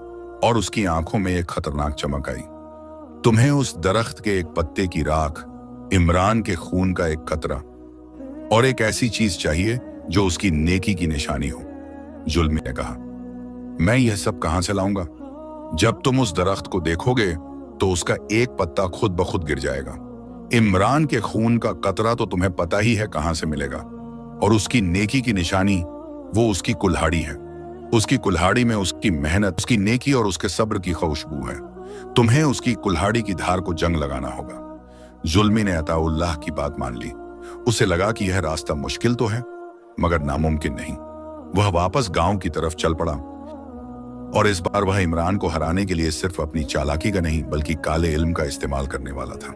और उसकी आंखों में एक खतरनाक चमक आई। तुम्हें उस दरख्त के एक पत्ते की राख, इमरान के खून का एक कतरा और एक ऐसी चीज चाहिए जो उसकी नेकी की निशानी हो। जुल्मी ने कहा, मैं यह सब कहां से लाऊंगा? जब तुम उस दरख्त को देखोगे तो उसका एक पत्ता खुद ब खुद गिर जाएगा। इमरान के खून का कतरा तो तुम्हें पता ही है कहां से मिलेगा, और उसकी नेकी की निशानी वो उसकी कुल्हाड़ी है। उसकी कुल्हाड़ी में उसकी मेहनत, उसकी नेकी और उसके सब्र की खुशबू है। तुम्हें उसकी कुल्हाड़ी की धार को जंग लगाना होगा। जुल्मी ने अताउल्लाह की बात मान ली। उसे लगा कि यह रास्ता मुश्किल तो है मगर नामुमकिन नहीं। वह वापस गांव की तरफ चल पड़ा और इस बार वह इमरान को हराने के लिए सिर्फ अपनी चालाकी का नहीं बल्कि काले इल्म का इस्तेमाल करने वाला था।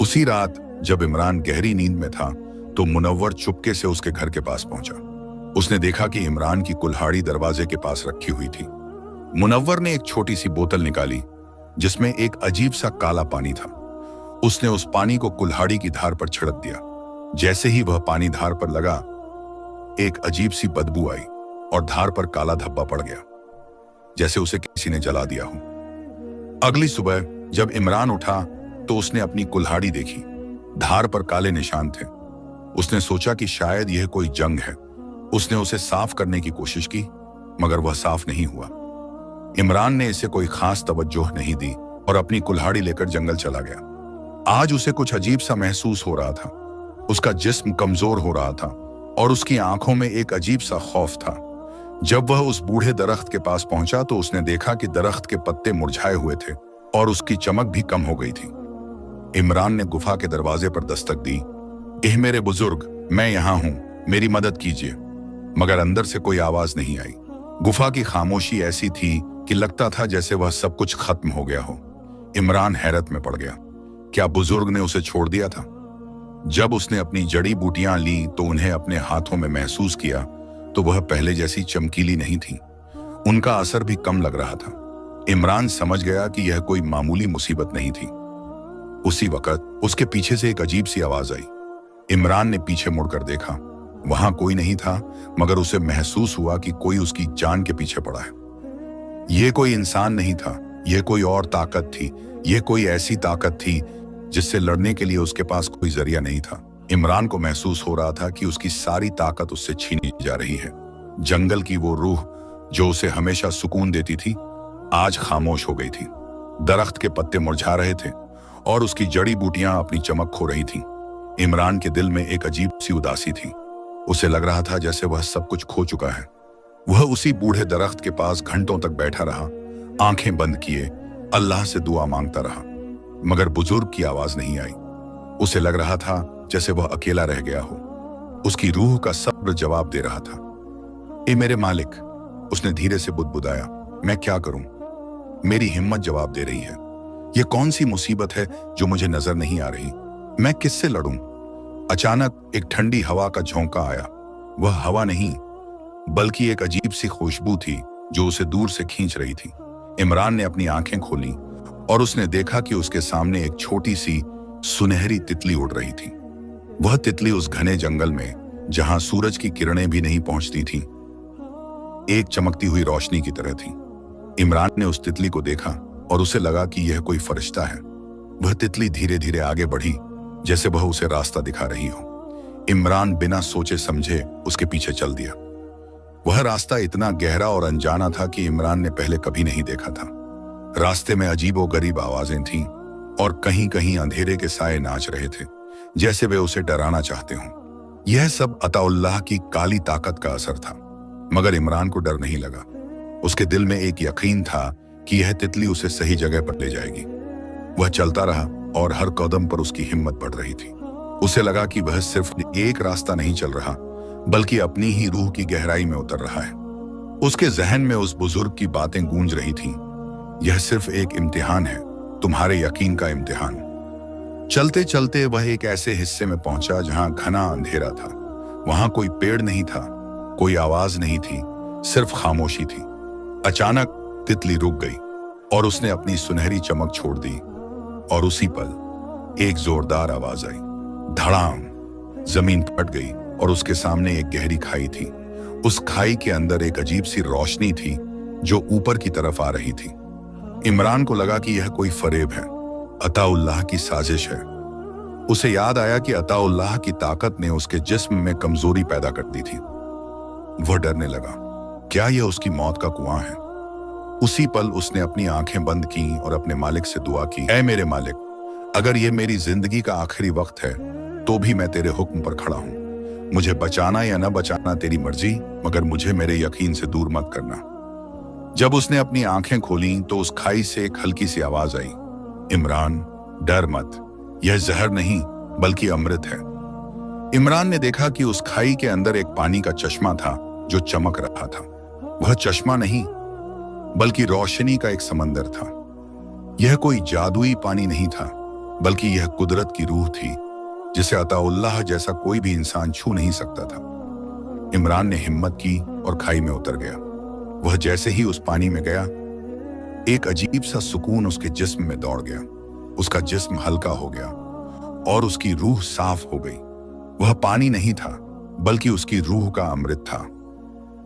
उसी रात जब इमरान गहरी नींद में था तो मुनव्वर चुपके से उसके घर के पास पहुंचा। उसने देखा कि इमरान की कुल्हाड़ी दरवाजे के पास रखी हुई थी। मुनव्वर ने एक छोटी सी बोतल निकाली जिसमें एक अजीब सा काला पानी था। उसने उस पानी को कुल्हाड़ी की धार पर छिड़क दिया। जैसे ही वह पानी धार पर लगा एक अजीब सी बदबू आई और धार पर काला धब्बा पड़ गया, जैसे उसे किसी ने जला दिया हो। अगली सुबह जब इमरान उठा तो उसने अपनी कुल्हाड़ी देखी। धार पर काले निशान थे। उसने सोचा कि शायद यह कोई जंग है। उसने उसे साफ करने की कोशिश की मगर वह साफ नहीं हुआ। इमरान ने इसे कोई खास तवज्जो नहीं दी और अपनी कुल्हाड़ी लेकर जंगल चला गया। आज उसे कुछ अजीब सा महसूस हो रहा था। उसका जिस्म कमजोर हो रहा था और उसकी आंखों में एक अजीब सा खौफ था। जब वह उस बूढ़े दरख्त के पास पहुंचा तो उसने देखा कि दरख्त के पत्ते मुरझाए हुए थे और उसकी चमक भी कम हो गई थी। इमरान ने गुफा के दरवाजे पर दस्तक दी। एह मेरे बुजुर्ग, मैं यहाँ हूँ, मेरी मदद कीजिए। मगर अंदर से कोई आवाज नहीं आई। गुफा की खामोशी ऐसी थी कि लगता था जैसे वह सब कुछ खत्म हो गया हो। इमरान हैरत में पड़ गया। क्या बुजुर्ग ने उसे छोड़ दिया था? जब उसने अपनी जड़ी बूटियां ली तो उन्हें अपने हाथों में महसूस किया तो वह पहले जैसी चमकीली नहीं थी। उनका असर भी कम लग रहा था। इमरान समझ गया कि यह कोई मामूली मुसीबत नहीं थी। उसी वक्त उसके पीछे से एक अजीब सी आवाज आई। इमरान ने पीछे मुड़कर देखा। वहां कोई नहीं था मगर उसे महसूस हुआ कि कोई उसकी जान के पीछे पड़ा है। यह कोई इंसान नहीं था, यह कोई और ताकत थी यह कोई ऐसी ताकत थी जिससे लड़ने के लिए उसके पास कोई जरिया नहीं था। इमरान को महसूस हो रहा था कि उसकी सारी ताकत उससे छीनी जा रही है। जंगल की वो रूह जो उसे हमेशा सुकून देती थी, आज खामोश हो गई थी। दरख्त के पत्ते मुरझा रहे थे और उसकी जड़ी बूटियां अपनी चमक खो रही थीं। इमरान के दिल में एक अजीब सी उदासी थी। उसे लग रहा था जैसे वह सब कुछ खो चुका है। वह उसी बूढ़े दरख्त के पास घंटों तक बैठा रहा, आंखें बंद किए अल्लाह से दुआ मांगता रहा, मगर बुजुर्ग की आवाज नहीं आई। उसे लग रहा था जैसे वह अकेला रह गया हो। उसकी रूह का सब्र जवाब दे रहा था। ए मेरे मालिक, उसने धीरे से बुदबुदाया, मैं क्या करूं? मेरी हिम्मत जवाब दे रही है। यह कौन सी मुसीबत है जो मुझे नजर नहीं आ रही? मैं किससे लड़ूं? अचानक एक ठंडी हवा का झोंका आया। वह हवा नहीं बल्कि एक अजीब सी खुशबू थी जो उसे दूर से खींच रही थी। इमरान ने अपनी आंखें खोली और उसने देखा कि उसके सामने एक छोटी सी सुनहरी तितली उड़ रही थी। वह तितली उस घने जंगल में, जहां सूरज की किरणें भी नहीं पहुंचती थीं, एक चमकती हुई रोशनी की तरह थी। इमरान ने उस तितली को देखा और उसे लगा कि यह कोई फरिश्ता है। वह तितली धीरे धीरे आगे बढ़ी, जैसे वह उसे रास्ता दिखा रही हो। इमरान बिना सोचे समझे उसके पीछे चल दिया। वह रास्ता इतना गहरा और अनजाना था कि इमरान ने पहले कभी नहीं देखा था। रास्ते में अजीबोगरीब आवाजें थीं और कहीं कहीं अंधेरे के साए नाच रहे थे, जैसे वे उसे डराना चाहते हों। यह सब अताउल्लाह की काली ताकत का असर था, मगर इमरान को डर नहीं लगा। उसके दिल में एक यकीन था कि यह तितली उसे सही जगह पर ले जाएगी। वह चलता रहा और हर कदम पर उसकी हिम्मत बढ़ रही थी। उसे लगा कि वह सिर्फ एक रास्ता नहीं चल रहा, बल्कि अपनी ही रूह की गहराई में उतर रहा है। उसके जहन में उस बुजुर्ग की बातें गूंज रही थीं, यह सिर्फ एक इम्तिहान है, तुम्हारे यकीन का इम्तिहान। चलते चलते वह एक ऐसे हिस्से में पहुंचा जहां घना अंधेरा था। वहां कोई पेड़ नहीं था, कोई आवाज नहीं थी, सिर्फ खामोशी थी। अचानक तितली रुक गई और उसने अपनी सुनहरी चमक छोड़ दी, और उसी पल एक जोरदार आवाज आई। धड़ाम! जमीन फट गई और उसके सामने एक गहरी खाई थी। उस खाई के अंदर एक अजीब सी रोशनी थी जो ऊपर की तरफ आ रही थी। इमरान को लगा कि यह कोई फरेब है, अताउल्लाह की साजिश है। उसे याद आया कि अताउल्लाह की ताकत ने उसके जिस्म में कमजोरी पैदा कर दी थी। वह डरने लगा, क्या यह उसकी मौत का कुआं है? उसी पल उसने अपनी आंखें बंद की और अपने मालिक से दुआ की, ऐ मेरे मालिक, अगर यह मेरी जिंदगी का आखिरी वक्त है तो भी मैं तेरे हुक्म पर खड़ा हूं। मुझे बचाना या न बचाना तेरी मर्जी, मगर मुझे मेरे यकीन से दूर मत करना। जब उसने अपनी आंखें खोली तो उस खाई से एक हल्की सी आवाज आई, इमरान, डर मत, यह जहर नहीं बल्कि अमृत है। इमरान ने देखा कि उस खाई के अंदर एक पानी का चश्मा था जो चमक रहा था। वह चश्मा नहीं बल्कि रोशनी का एक समंदर था। यह कोई जादुई पानी नहीं था, बल्कि यह कुदरत की रूह थी जिसे अताउल्लाह जैसा कोई भी इंसान छू नहीं सकता था। इमरान ने हिम्मत की और खाई में उतर गया। वह जैसे ही उस पानी में गया, एक अजीब सा सुकून उसके जिस्म में दौड़ गया। उसका जिस्म हल्का हो गया और उसकी रूह साफ हो गई। वह पानी नहीं था बल्कि उसकी रूह का अमृत था।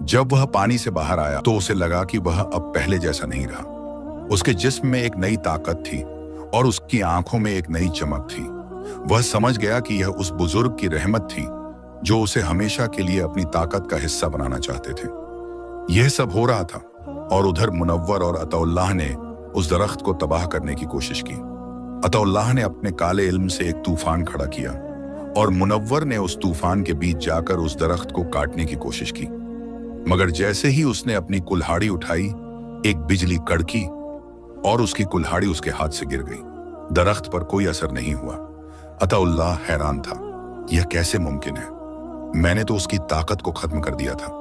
जब वह पानी से बाहर आया तो उसे लगा कि वह अब पहले जैसा नहीं रहा। उसके जिस्म में एक नई ताकत थी और उसकी आंखों में एक नई चमक थी। वह समझ गया कि यह उस बुजुर्ग की रहमत थी जो उसे हमेशा के लिए अपनी ताकत का हिस्सा बनाना चाहते थे। यह सब हो रहा था और उधर मुनव्वर और अताउल्लाह ने उस दरख्त को तबाह करने की कोशिश की। अताउल्लाह ने अपने काले इल्म से एक तूफान खड़ा किया और मुनव्वर ने उस तूफान के बीच जाकर उस दरख्त को काटने की कोशिश की, मगर जैसे ही उसने अपनी कुल्हाड़ी उठाई, एक बिजली कड़की और उसकी कुल्हाड़ी उसके हाथ से गिर गई। दरख्त पर कोई असर नहीं हुआ। अताउल्लाह हैरान था, यह कैसे मुमकिन है? मैंने तो उसकी ताकत को खत्म कर दिया था।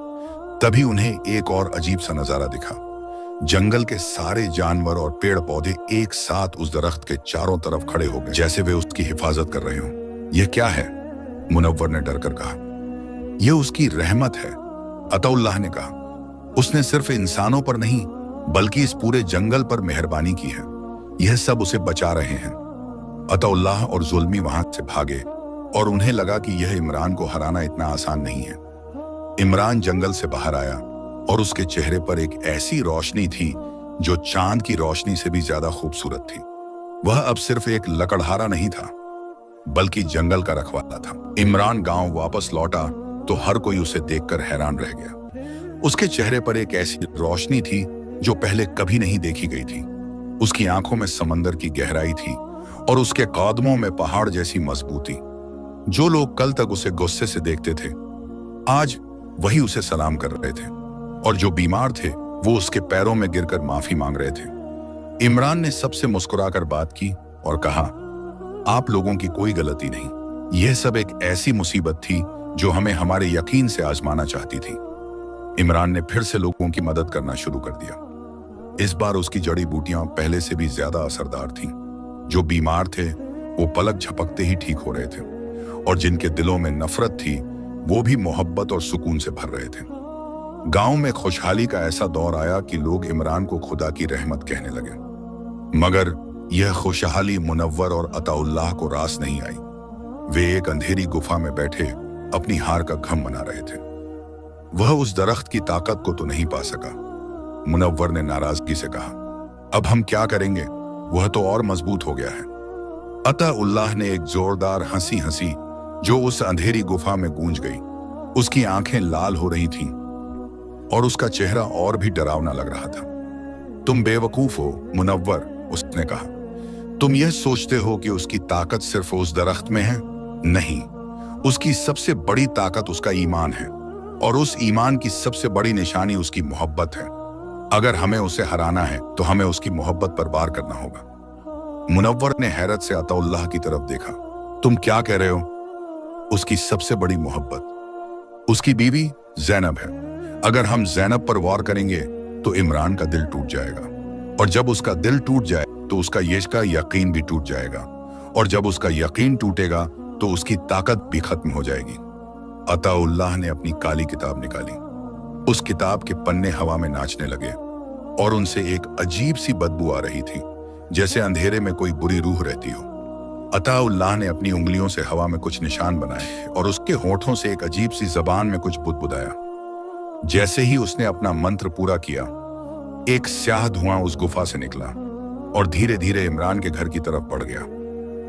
तभी उन्हें एक और अजीब सा नजारा दिखा। जंगल के सारे जानवर और पेड़ पौधे एक साथ उस दरख्त के चारों तरफ खड़े हो गए, जैसे वे उसकी हिफाजत कर रहे हों। यह क्या है? मुनव्वर ने डर कर कहा। यह उसकी रहमत है, अताउल्लाह ने कहा। उसने सिर्फ इंसानों पर नहीं बल्कि इस पूरे जंगल पर मेहरबानी की है। यह सब उसे बचा रहे हैं। अताउल्लाह और जुल्मी वहां से भागे और उन्हें लगा कि यह इमरान को हराना इतना आसान नहीं है। इमरान जंगल से बाहर आया और उसके चेहरे पर एक ऐसी रोशनी थी जो चांद की रोशनी से भी ज्यादा खूबसूरत थी। वह अब सिर्फ एक लकड़हारा नहीं था, बल्कि जंगल का रखवाला था। इमरान गांव वापस लौटा तो हर कोई उसे देखकर हैरान रह गया। उसके चेहरे पर एक ऐसी रोशनी थी जो पहले कभी नहीं देखी गई थी। उसकी आंखों में समंदर की गहराई थी और उसके कदमों में पहाड़ जैसी मजबूती। जो लोग कल तक उसे गुस्से से देखते थे, आज वही उसे सलाम कर रहे थे, और जो बीमार थे वो उसके पैरों में गिरकर माफी मांग रहे थे। इमरान ने सबसे मुस्कुराकर बात की और कहा, आप लोगों की कोई गलती नहीं। यह सब एक ऐसी मुसीबत थी जो हमें हमारे यकीन से आजमाना चाहती थी। इमरान ने फिर से लोगों की मदद करना शुरू कर दिया। इस बार उसकी जड़ी बूटियां पहले से भी ज्यादा असरदार थीं। जो बीमार थे वो पलक झपकते ही ठीक हो रहे थे, और जिनके दिलों में नफरत थी वो भी मोहब्बत और सुकून से भर रहे थे। गांव में खुशहाली का ऐसा दौर आया कि लोग इमरान को खुदा की रहमत कहने लगे। मगर यह खुशहाली मुनव्वर और अताउल्लाह को रास नहीं आई। वे एक अंधेरी गुफा में बैठे अपनी हार का गम मना रहे थे। वह उस दरख्त की ताकत को तो नहीं पा सका। मुनव्वर ने नाराजगी से कहा, अब हम क्या करेंगे, वह तो और मजबूत हो गया है। अताउल्लाह ने एक जोरदार हंसी हंसी जो उस अंधेरी गुफा में गूंज गई। उसकी आंखें लाल हो रही थीं और उसका चेहरा और भी डरावना लग रहा था। तुम बेवकूफ हो मुनव्वर, उसने कहा। तुम यह सोचते हो कि उसकी ताकत सिर्फ उस दरख्त में है? नहीं, उसकी सबसे बड़ी ताकत उसका ईमान है, और उस ईमान की सबसे बड़ी निशानी उसकी मोहब्बत है। अगर हमें उसे हराना है तो हमें उसकी मोहब्बत पर वार करना होगा। मुनव्वर ने हैरत से अताउल्लाह की तरफ देखा। तुम क्या कह रहे हो? उसकी सबसे बड़ी मोहब्बत उसकी बीवी ज़ैनब है। अगर हम ज़ैनब पर वार करेंगे तो इमरान का दिल टूट जाएगा, और जब उसका दिल टूट जाए तो उसका का यकीन भी टूट जाएगा, और जब उसका यकीन टूटेगा तो उसकी ताकत भी खत्म हो जाएगी। अताउल्लाह ने अपनी काली किताब निकाली। उस किताब के पन्ने हवा में नाचने लगे और उनसे एक अजीब सी बदबू आ रही थी, जैसे अंधेरे में कोई बुरी रूह रहती हो। अताउल्लाह ने अपनी उंगलियों से हवा में कुछ निशान बनाए और उसके होठों से एक अजीब सी जबान में कुछ बुदबुदाया। जैसे ही उसने अपना मंत्र पूरा किया, एक स्याह धुआं उस गुफा से निकला और धीरे धीरे इमरान के घर की तरफ बढ़ गया।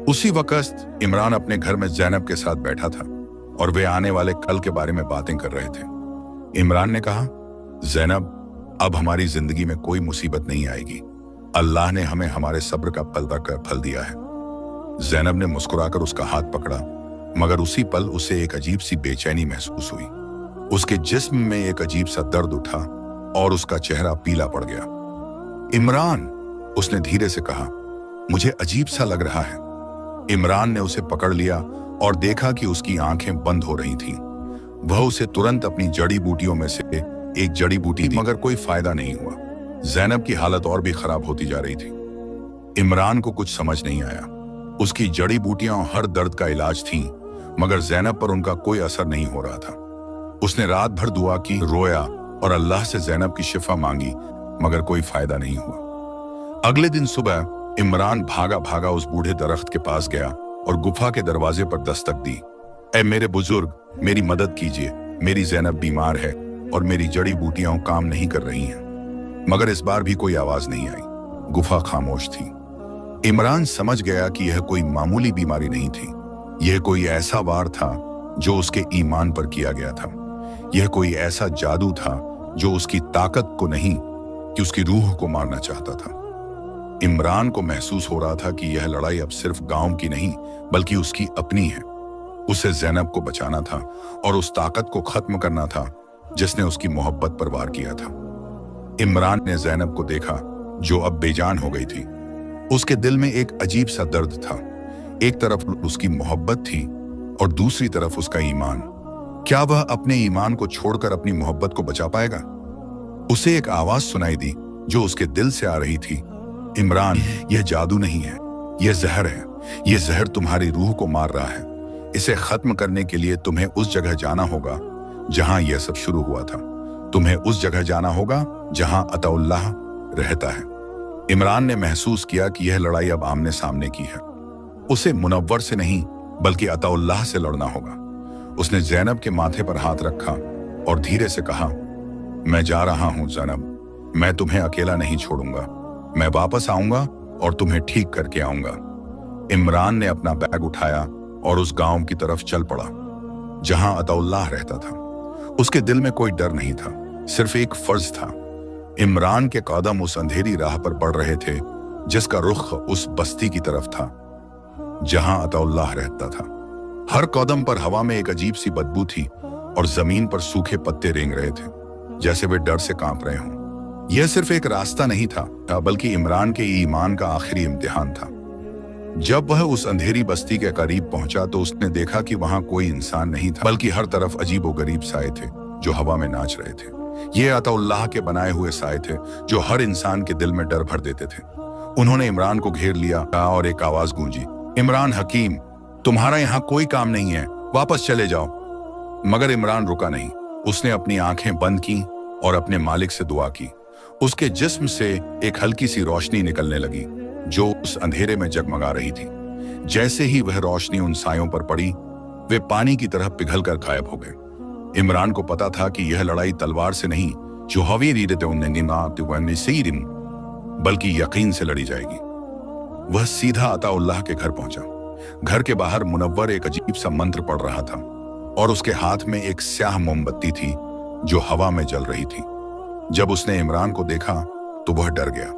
उसी वक्त इमरान अपने घर में ज़ैनब के साथ बैठा था और वे आने वाले कल के बारे में बातें कर रहे थे। इमरान ने कहा, ज़ैनब, अब हमारी जिंदगी में कोई मुसीबत नहीं आएगी। अल्लाह ने हमें हमारे सब्र का फल दिया है। ज़ैनब ने मुस्कुराकर उसका हाथ पकड़ा, मगर उसी पल उसे एक अजीब सी बेचैनी महसूस हुई। उसके जिस्म में एक अजीब सा दर्द उठा और उसका चेहरा पीला पड़ गया। इमरान, उसने धीरे से कहा, मुझे अजीब सा लग रहा है। इमरान ने उसे पकड़ लिया और देखा कि उसकी आंखें बंद हो रही थीं। वह उसे तुरंत अपनी जड़ी बूटियों में से एक जड़ी बूटी दी, मगर कोई फायदा नहीं हुआ। ज़ैनब की हालत और भी खराब होती जा रही थी। इमरान को कुछ समझ नहीं आया। उसकी जड़ी बूटियां हर दर्द का इलाज थीं, मगर ज़ैनब पर उनका कोई असर नहीं हो रहा था। उसने रात भर दुआ की, रोया और अल्लाह से ज़ैनब की शिफा मांगी, मगर कोई फायदा नहीं हुआ। अगले दिन सुबह इमरान भागा भागा उस बूढ़े दरख्त के पास गया और गुफा के दरवाजे पर दस्तक दी। ऐ मेरे बुजुर्ग, मेरी मदद कीजिए। मेरी ज़ैनब बीमार है और मेरी जड़ी बूटियां काम नहीं कर रही हैं। मगर इस बार भी कोई आवाज नहीं आई। गुफा खामोश थी। इमरान समझ गया कि यह कोई मामूली बीमारी नहीं थी। यह कोई ऐसा वार था जो उसके ईमान पर किया गया था। यह कोई ऐसा जादू था जो उसकी ताकत को नहीं, कि उसकी रूह को मारना चाहता था। इमरान को महसूस हो रहा था कि यह लड़ाई अब सिर्फ गांव की नहीं, बल्कि उसकी अपनी है। उसे ज़ैनब को बचाना था और उस ताकत को खत्म करना था जिसने उसकी मोहब्बत पर वार किया था। इमरान ने ज़ैनब को देखा, जो अब बेजान हो गई थी। उसके दिल में एक अजीब सा दर्द था। एक तरफ उसकी मोहब्बत थी और दूसरी तरफ उसका ईमान। क्या वह अपने ईमान को छोड़कर अपनी मोहब्बत को बचा पाएगा? उसे एक आवाज सुनाई दी जो उसके दिल से आ रही थी, इमरान, यह जादू नहीं है, यह जहर है। यह जहर तुम्हारी रूह को मार रहा है। इसे खत्म करने के लिए तुम्हें उस जगह जाना होगा जहां यह सब शुरू हुआ था। तुम्हें उस जगह जाना होगा जहां अताउल्लाह रहता है। इमरान ने महसूस किया कि यह लड़ाई अब आमने सामने की है। उसे मुनव्वर से नहीं, बल्कि अताउल्लाह से लड़ना होगा। उसने ज़ैनब के माथे पर हाथ रखा और धीरे से कहा, मैं जा रहा हूं ज़ैनब, मैं तुम्हें अकेला नहीं छोड़ूंगा। मैं वापस आऊंगा और तुम्हें ठीक करके आऊंगा। इमरान ने अपना बैग उठाया और उस गांव की तरफ चल पड़ा जहां अताउल्लाह रहता था। उसके दिल में कोई डर नहीं था, सिर्फ एक फर्ज था। इमरान के कदम उस अंधेरी राह पर बढ़ रहे थे जिसका रुख उस बस्ती की तरफ था जहां अताउल्लाह रहता था। हर कदम पर हवा में एक अजीब सी बदबू थी और जमीन पर सूखे पत्ते रेंग रहे थे, जैसे वे डर से कांप रहे हों। यह सिर्फ एक रास्ता नहीं था, बल्कि इमरान के ईमान का आखिरी इम्तिहान था। जब वह उस अंधेरी बस्ती के करीब पहुंचा तो उसने देखा कि वहां कोई इंसान नहीं था, बल्कि हर तरफ अजीबोगरीब साए थे जो हवा में नाच रहे थे। ये अताउल्लाह के बनाए हुए साए थे जो हर इंसान के दिल में डर भर देते थे। उन्होंने इमरान को घेर लिया और एक आवाज गूंजी, इमरान हकीम, तुम्हारा यहाँ कोई काम नहीं है, वापस चले जाओ। मगर इमरान रुका नहीं। उसने अपनी आंखें बंद की और अपने मालिक से दुआ की। उसके जिस्म से एक हल्की सी रोशनी निकलने लगी जो उस अंधेरे में जगमगा रही थी। जैसे ही वह रोशनी उन सायों पर पड़ी, वे पानी की तरह पिघलकर गायब हो गए। इमरान को पता था कि यह लड़ाई तलवार से नहीं, बल्कि यकीन से लड़ी जाएगी। वह सीधा अताउल्लाह के घर पहुंचा। घर के बाहर मुनव्वर एक अजीब सा मंत्र पढ़ रहा था और उसके हाथ में एक स्याह मोमबत्ती थी जो हवा में जल रही थी। जब उसने इमरान को देखा तो वह डर गया।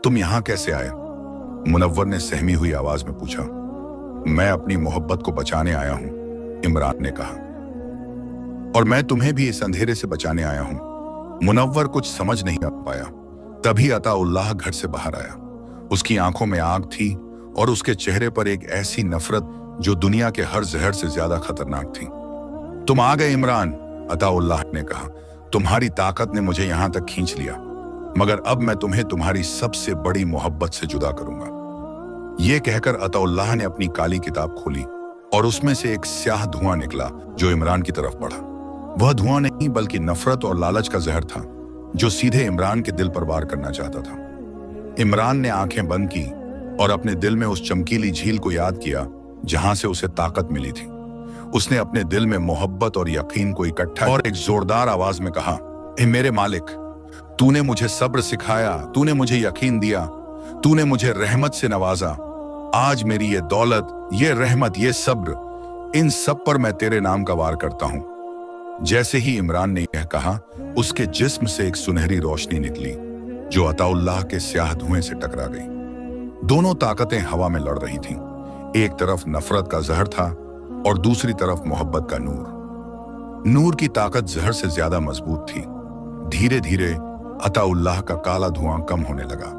तुम यहां कैसे आए? मुनव्वर ने सहमी हुई आवाज में पूछा। मैं अपनी मोहब्बत को बचाने आया हूं, इमरान ने कहा, और मैं तुम्हें भी इस अंधेरे से बचाने आया हूं। मुनव्वर कुछ समझ नहीं पाया। तभी अताउल्लाह घर से बाहर आया। उसकी आंखों में आग थी और उसके चेहरे पर एक ऐसी नफरत जो दुनिया के हर जहर से ज्यादा खतरनाक थी। तुम आ गए इमरान, अताउल्लाह ने कहा। तुम्हारी ताकत ने मुझे यहां तक खींच लिया, मगर अब मैं तुम्हें तुम्हारी सबसे बड़ी मोहब्बत से जुदा करूंगा। यह कहकर अताउल्लाह ने अपनी काली किताब खोली और उसमें से एक स्याह धुआं निकला जो इमरान की तरफ बढ़ा। वह धुआं नहीं बल्कि नफरत और लालच का जहर था जो सीधे इमरान के दिल पर वार करना चाहता था। इमरान ने आंखें बंद की और अपने दिल में उस चमकीली झील को याद किया जहां से उसे ताकत मिली थी। उसने अपने दिल में मोहब्बत और यकीन को इकट्ठा और एक जोरदार आवाज में कहा, ए मेरे मालिक, तूने मुझे सब्र सिखाया, तूने मुझे यकीन दिया, तूने मुझे रहमत से नवाजा। आज मेरी ये दौलत, ये रहमत, ये सब्र, इन सब पर मैं तेरे नाम का वार करता हूं। जैसे ही इमरान ने यह कहा, उसके जिस्म से एक सुनहरी रोशनी निकली जो अताउल्लाह के स्याह धुएं से टकरा गई। दोनों ताकतें हवा में लड़ रही थीं। एक तरफ नफरत का जहर था और दूसरी तरफ मोहब्बत का नूर। नूर की ताकत जहर से ज्यादा मजबूत थी। धीरे धीरे अताउल्लाह का काला धुआं कम होने लगा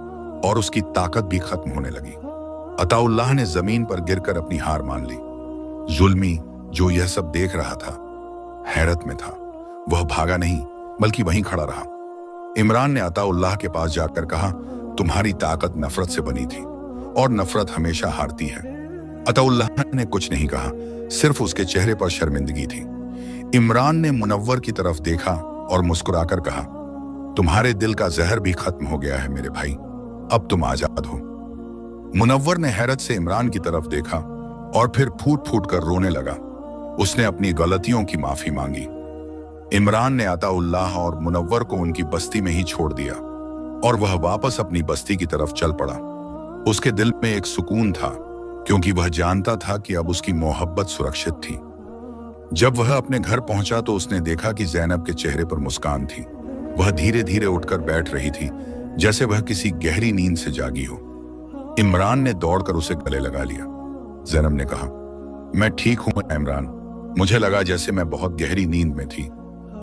और उसकी ताकत भी खत्म होने लगी। अताउल्लाह ने जमीन पर गिरकर अपनी हार मान ली। जुल्मी, जो यह सब देख रहा था, हैरत में था। वह भागा नहीं बल्कि वहीं खड़ा रहा। इमरान ने अताउल्लाह के पास जाकर कहा, तुम्हारी ताकत नफरत से बनी थी और नफरत हमेशा हारती है। अताउल्लाह ने कुछ नहीं कहा, सिर्फ उसके चेहरे पर शर्मिंदगी थी। इमरान ने मुनव्वर की तरफ देखा और मुस्कुराकर कहा, तुम्हारे दिल का जहर भी खत्म हो गया है मेरे भाई, अब तुम आजाद हो। मुनव्वर ने हैरत से इमरान की तरफ देखा और फिर फूट फूट कर रोने लगा। उसने अपनी गलतियों की माफी मांगी। इमरान ने अताउल्लाह और मुनव्वर को उनकी बस्ती में ही छोड़ दिया और वह वापस अपनी बस्ती की तरफ चल पड़ा। उसके दिल में एक सुकून था क्योंकि वह जानता था कि अब उसकी मोहब्बत सुरक्षित थी। जब वह अपने घर पहुंचा तो उसने देखा कि ज़ैनब के चेहरे पर मुस्कान थी। वह धीरे धीरे उठकर बैठ रही थी जैसे वह किसी गहरी नींद से जागी हो। इमरान ने दौड़कर उसे गले लगा लिया। ज़ैनब ने कहा, मैं ठीक हूं इमरान, मुझे लगा जैसे मैं बहुत गहरी नींद में थी।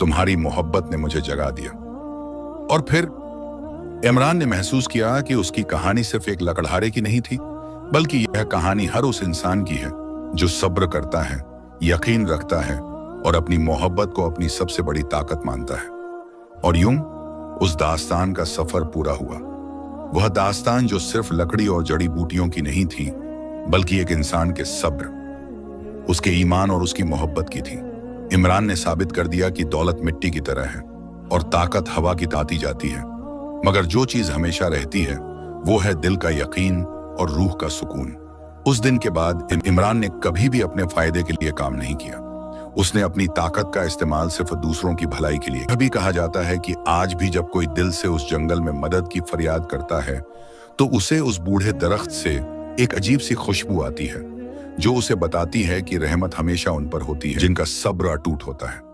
तुम्हारी मोहब्बत ने मुझे जगा दिया। और फिर इमरान ने महसूस किया कि उसकी कहानी सिर्फ एक लकड़हारे की नहीं थी, बल्कि यह कहानी हर उस इंसान की है जो सब्र करता है, यकीन रखता है और अपनी मोहब्बत को अपनी सबसे बड़ी ताकत मानता है। और यूं उस दास्तान का सफर पूरा हुआ। वह दास्तान जो सिर्फ लकड़ी और जड़ी बूटियों की नहीं थी, बल्कि एक इंसान के सब्र, उसके ईमान और उसकी मोहब्बत की थी। इमरान ने साबित कर दिया कि दौलत मिट्टी की तरह है और ताकत हवा की आती जाती है, मगर जो चीज हमेशा रहती है वो है दिल का यकीन और रूह का सुकून। उस दिन के बाद इमरान ने कभी भी अपने फायदे के लिए काम नहीं किया। उसने अपनी ताकत का इस्तेमाल सिर्फ दूसरों की भलाई के लिए। कभी कहा जाता है कि आज भी जब कोई दिल से उस जंगल में मदद की फरियाद करता है तो उसे उस बूढ़े दरख्त से एक अजीब सी खुशबू आती है जो उसे बताती है कि रहमत हमेशा उन पर होती है जिनका सब्र अटूट होता है।